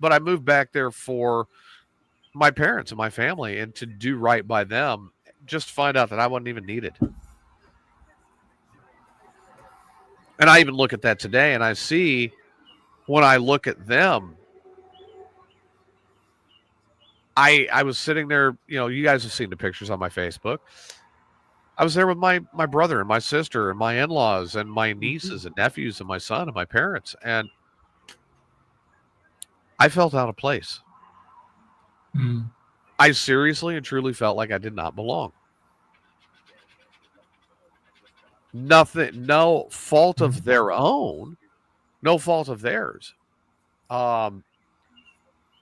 but I moved back there for my parents and my family and to do right by them, just to find out that I wasn't even needed. And I even look at that today, and I see when I look at them, I was sitting there, you guys have seen the pictures on my Facebook. I was there with my brother and my sister and my in-laws and my nieces and nephews and my son and my parents. And I felt out of place. Mm. I seriously and truly felt like I did not belong. Nothing, no fault of their own, no fault of theirs.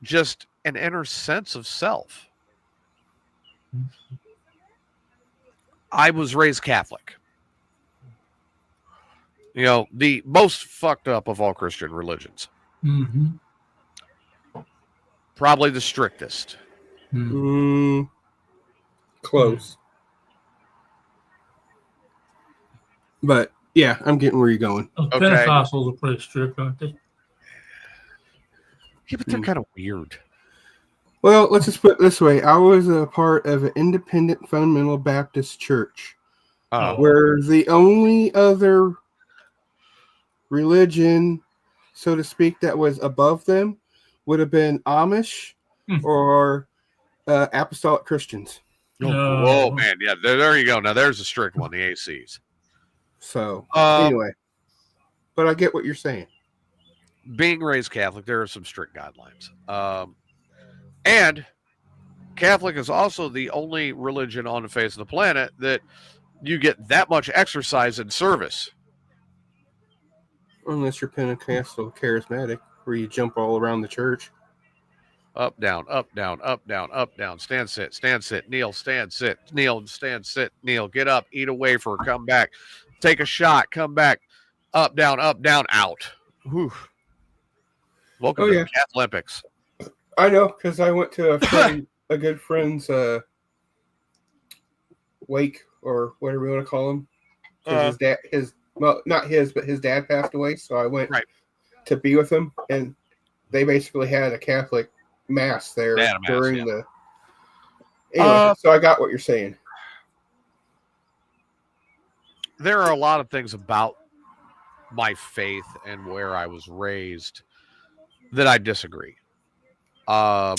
Just an inner sense of self. I was raised Catholic. The most fucked up of all Christian religions. Mm-hmm. Probably the strictest. Close. But, yeah, I'm getting where you're going. Oh, Okay. Pentecostals are pretty strict, aren't they? Yeah, but they're kind of weird. Well, let's just put it this way. I was a part of an independent fundamental Baptist church where the only other religion, so to speak, that was above them would have been Amish or Apostolic Christians. Oh, man. Yeah, there you go. Now, there's a strict one, the ACs. So, anyway. But I get what you're saying. being raised Catholic, there are some strict guidelines. And Catholic is also the only religion on the face of the planet that you get that much exercise and service. Unless you're Pentecostal charismatic, where you jump all around the church. Up, down, up, down, up, down, up, down. Stand, sit, kneel, stand, sit, kneel, stand, sit, kneel. Get up, eat a wafer, come back. Take a shot, come back. Up, down, out. Whew. Welcome to the Cathlympics. I know, because I went to a good friend's wake, or whatever you want to call him. Not his, but his dad passed away, so I went to be with him, and they basically had a Catholic mass there during the. Anyway, so I got what you're saying. There are a lot of things about my faith and where I was raised that I disagree. I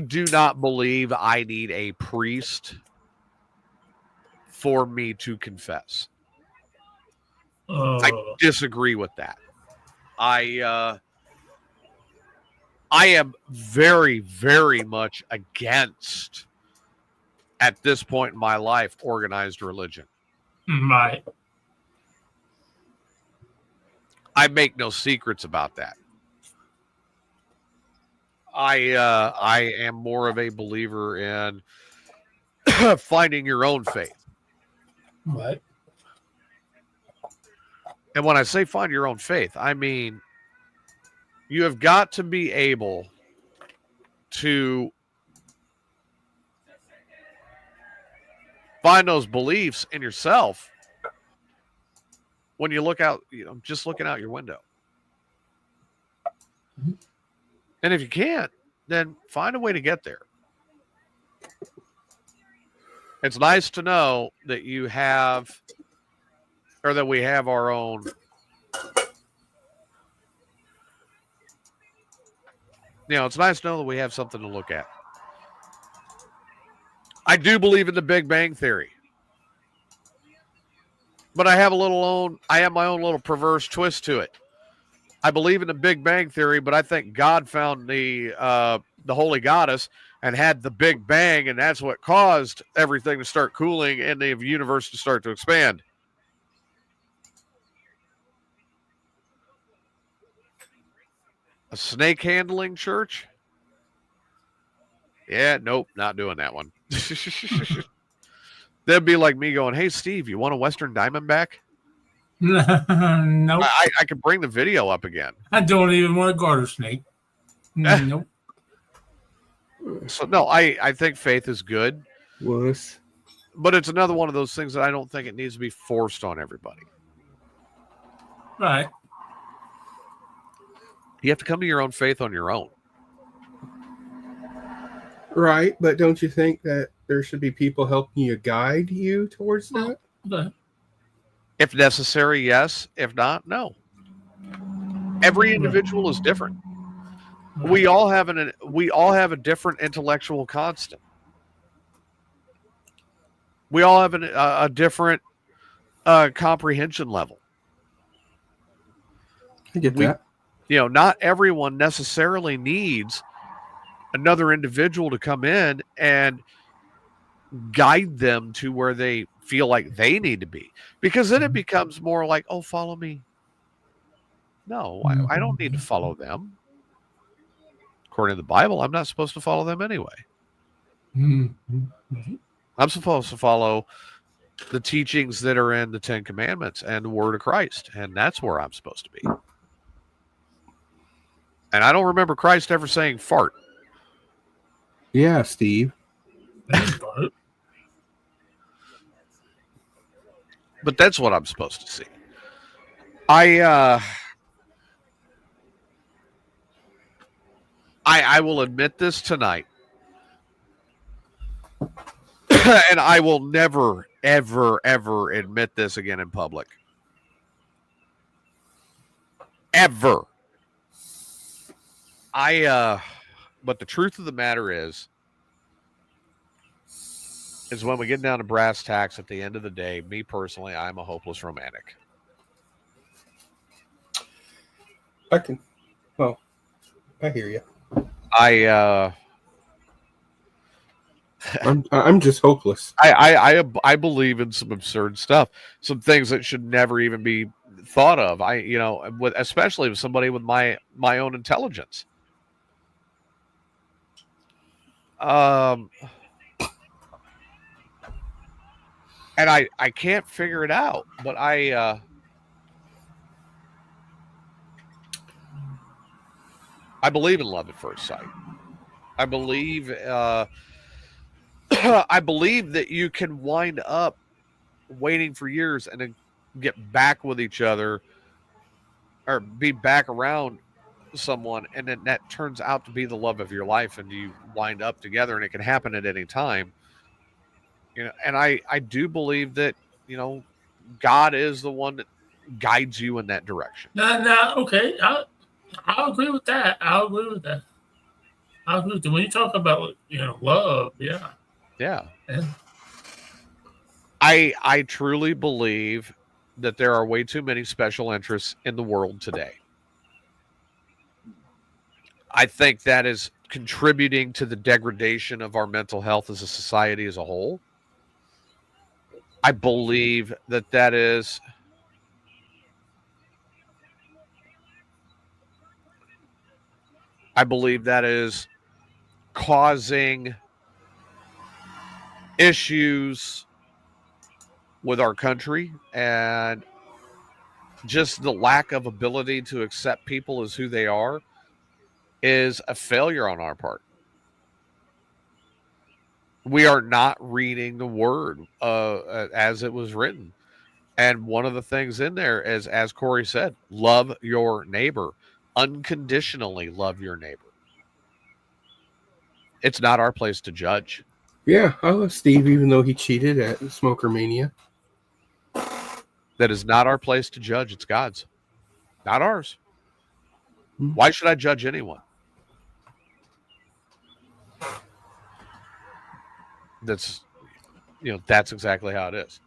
do not believe I need a priest for me to confess. I disagree with that. I am very, very much against, at this point in my life, organized religion. Right. I make no secrets about that. I am more of a believer in finding your own faith. What? And when I say find your own faith, I mean you have got to be able to find those beliefs in yourself when you look out, just looking out your window. Mm-hmm. And if you can't, then find a way to get there. It's nice to know that you have, or that we have our own. It's nice to know that we have something to look at. I do believe in the Big Bang Theory. But I have my own little perverse twist to it. I believe in the Big Bang Theory, but I think God found the Holy Goddess and had the Big Bang, and that's what caused everything to start cooling and the universe to start to expand. A snake handling church? Yeah, nope, not doing that one. That'd be like me going, "Hey, Steve, you want a Western Diamondback?" Nope. I could bring the video up again. I don't even want a garter snake. Nope. So no, I think faith is good. Was. But it's another one of those things that I don't think it needs to be forced on everybody. Right. You have to come to your own faith on your own. Right, but don't you think that there should be people helping you guide you towards that? Okay. If necessary, yes. If not, no. Every individual is different. We all have a different intellectual constant. We all have a different comprehension level. I get that. Not everyone necessarily needs another individual to come in and guide them to where they feel like they need to be, because then it becomes more like, "Oh, follow me." No, I don't need to follow them. According to the Bible, I'm not supposed to follow them anyway. Mm-hmm. I'm supposed to follow the teachings that are in the 10 Commandments and the Word of Christ, and that's where I'm supposed to be. And I don't remember Christ ever saying fart. Yeah, Steve. But that's what I'm supposed to see. I will admit this tonight. And I will never, ever, ever admit this again in public. Ever. But the truth of the matter is when we get down to brass tacks at the end of the day, me personally, I'm a hopeless romantic. I can. Well, I hear you. I'm just hopeless. I believe in some absurd stuff, some things that should never even be thought of. Especially with somebody with my own intelligence. And I can't figure it out, but I believe in love at first sight. I believe I believe that you can wind up waiting for years and then get back with each other or be back around someone, and then that turns out to be the love of your life, and you wind up together, and it can happen at any time. And I do believe that, God is the one that guides you in that direction. No, okay. I'll agree with that. When you talk about, love, yeah. Yeah. I truly believe that there are way too many special interests in the world today. I think that is contributing to the degradation of our mental health as a society as a whole. I believe that is causing issues with our country, and just the lack of ability to accept people as who they are is a failure on our part. We are not reading the word as it was written. And one of the things in there is, as Corey said, love your neighbor. Unconditionally love your neighbor. It's not our place to judge. Yeah, I love Steve, even though he cheated at Smoker Mania. That is not our place to judge. It's God's, not ours. Why should I judge anyone? That's exactly how it is.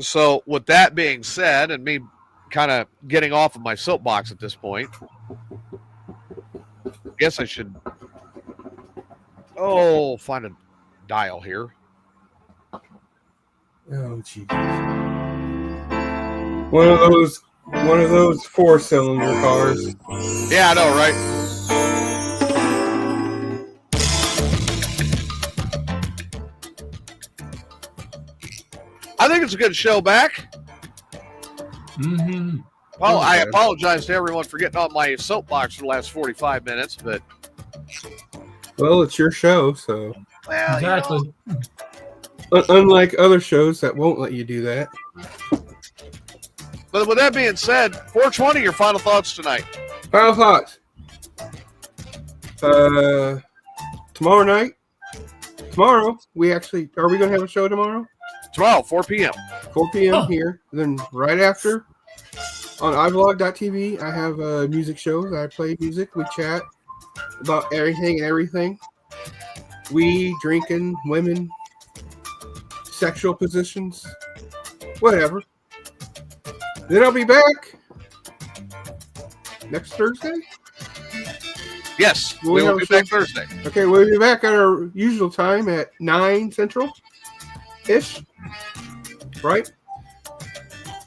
So with that being said, and me kind of getting off of my soapbox at this point, I guess I should find a dial here. Oh, Jesus. One of those 4-cylinder cars. Yeah, I know, right? I think it's a good show back. Mm-hmm. Well, I apologize to everyone for getting on my soapbox for the last 45 minutes, but... Well, it's your show, so... Well, Exactly. Unlike other shows that won't let you do that. But with that being said, 420, your final thoughts tonight. Final thoughts. Tomorrow night. Tomorrow, are we going to have a show tomorrow? Tomorrow, 4 p.m. 4 p.m. here. Then right after, on iVlog.tv, I have music shows. I play music. We chat about anything and everything. We, drinking, women, sexual positions, whatever. Then I'll be back next Thursday. Yes, we will be back Thursday. Okay, we'll be back at our usual time at 9 Central-ish. Right?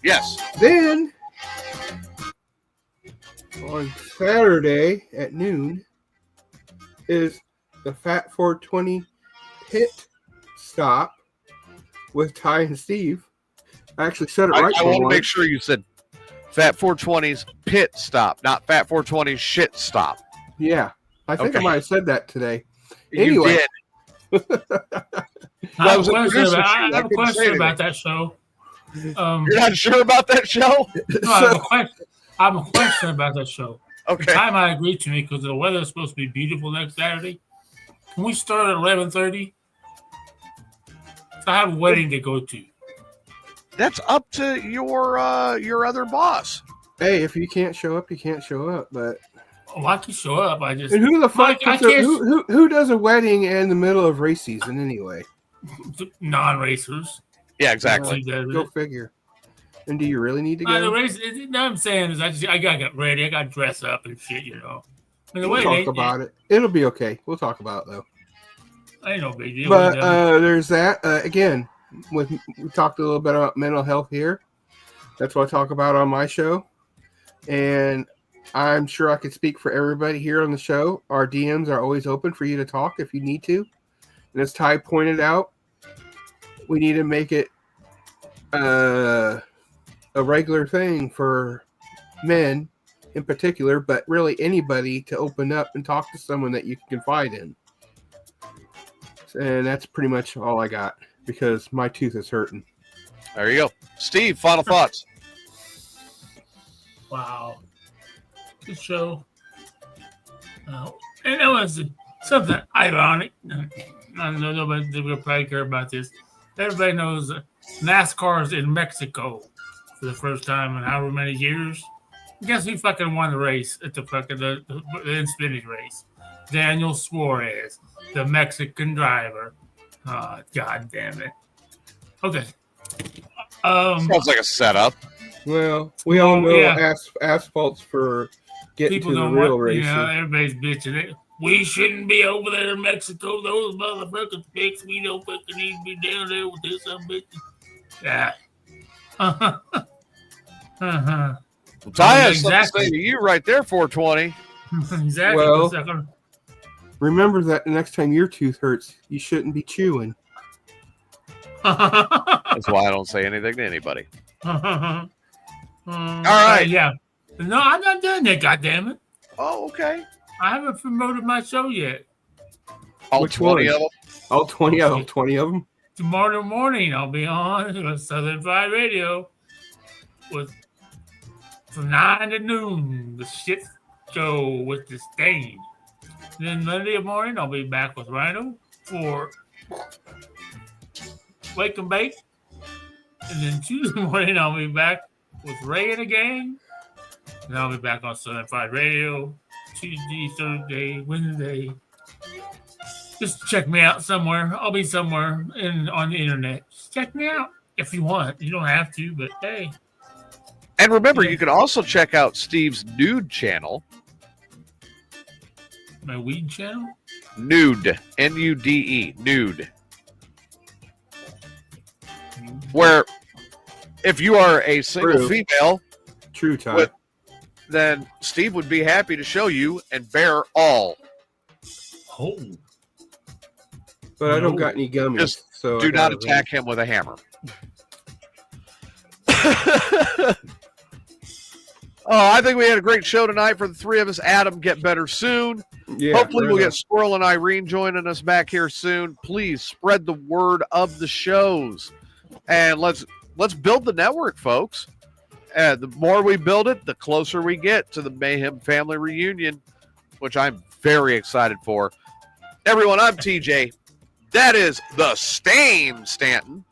Yes. Then, on Saturday at noon, is the Fat 420 Pit Stop with Ty and Steve. I actually said it right. I want to make sure you said Fat 420's Pit Stop, not Fat 420's Shit Stop. Yeah. I think I might have said that today. You Anyway. did. I have a question about that show. You're not sure about that show? No, I have a question about that show. Okay. The time I agreed to me because the weather is supposed to be beautiful next Saturday. Can we start at 11:30? I have a wedding to go to. That's up to your other boss. Hey, if you can't show up, you can't show up. But I can show up. And who the fuck? Who does a wedding in the middle of race season anyway? Non-racers. Yeah, exactly. Go figure. And do you really need to The go? race, what I'm saying is I gotta get ready. I gotta dress up and shit, you know. And the We'll way talk about it. It'll be okay. We'll talk about it, though. Ain't no big deal. But there's that. Again, we talked a little bit about mental health here. That's what I talk about on my show. And I'm sure I could speak for everybody here on the show. Our DMs are always open for you to talk if you need to. And as Ty pointed out, we need to make it a regular thing for men in particular, but really anybody to open up and talk to someone that you can confide in. And that's pretty much all I got because my tooth is hurting. There you go. Steve, final thoughts. Wow. Good show. And it was something ironic. I know nobody will probably care about this. Everybody knows NASCAR's in Mexico for the first time in however many years. Guess who fucking won the race at the fucking the Xfinity race? Daniel Suarez, the Mexican driver. Oh, God damn it. Okay. Sounds like a setup. Well, we all know asphalt's for getting people to the don't real want, racing. Everybody's bitching. We shouldn't be over there in Mexico. Those motherfuckers fix. We don't fucking need to be down there with this bitch. Yeah. Well, Ty has something to say to you right there, 420. Exactly. Well, remember that the next time your tooth hurts, you shouldn't be chewing. That's why I don't say anything to anybody. All right. Yeah. No, I'm not done yet, goddammit. Oh, okay. I haven't promoted my show yet. All Which 20 one? of them? All 20 of them. 20 of them? Tomorrow morning, I'll be on Southern Fried Radio from 9 to noon, the shit show with the stain. Then Monday morning, I'll be back with Rhino for Wake and Bake. And then Tuesday morning, I'll be back with Ray and the gang. And I'll be back on Southern Fried Radio Tuesday, Thursday, Wednesday. Just check me out somewhere. I'll be somewhere on the internet. Just check me out if you want. You don't have to, but hey. And remember, you can also check out Steve's nude channel. My weed channel? Nude. N-U-D-E. Nude. Where if you are a single female, True, Ty. then Steve would be happy to show you and bear all. Oh. But I don't got any gummies. Just so do not attack him with a hammer. I think we had a great show tonight for the three of us. Adam, get better soon. Yeah, hopefully we'll get Squirrel and Irene joining us back here soon. Please spread the word of the shows. And let's build the network, folks. The more we build it, the closer we get to the Mayhem family reunion, which I'm very excited for. Everyone, I'm TJ. That is the Stain Stanton.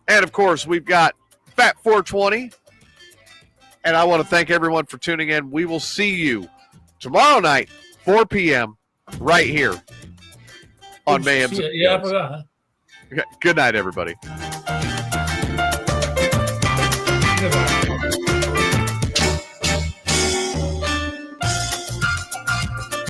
And, of course, we've got Fat 420. And I want to thank everyone for tuning in. We will see you tomorrow night, 4 p.m., right here on Mayhem. Yeah, I forgot. Good night, everybody.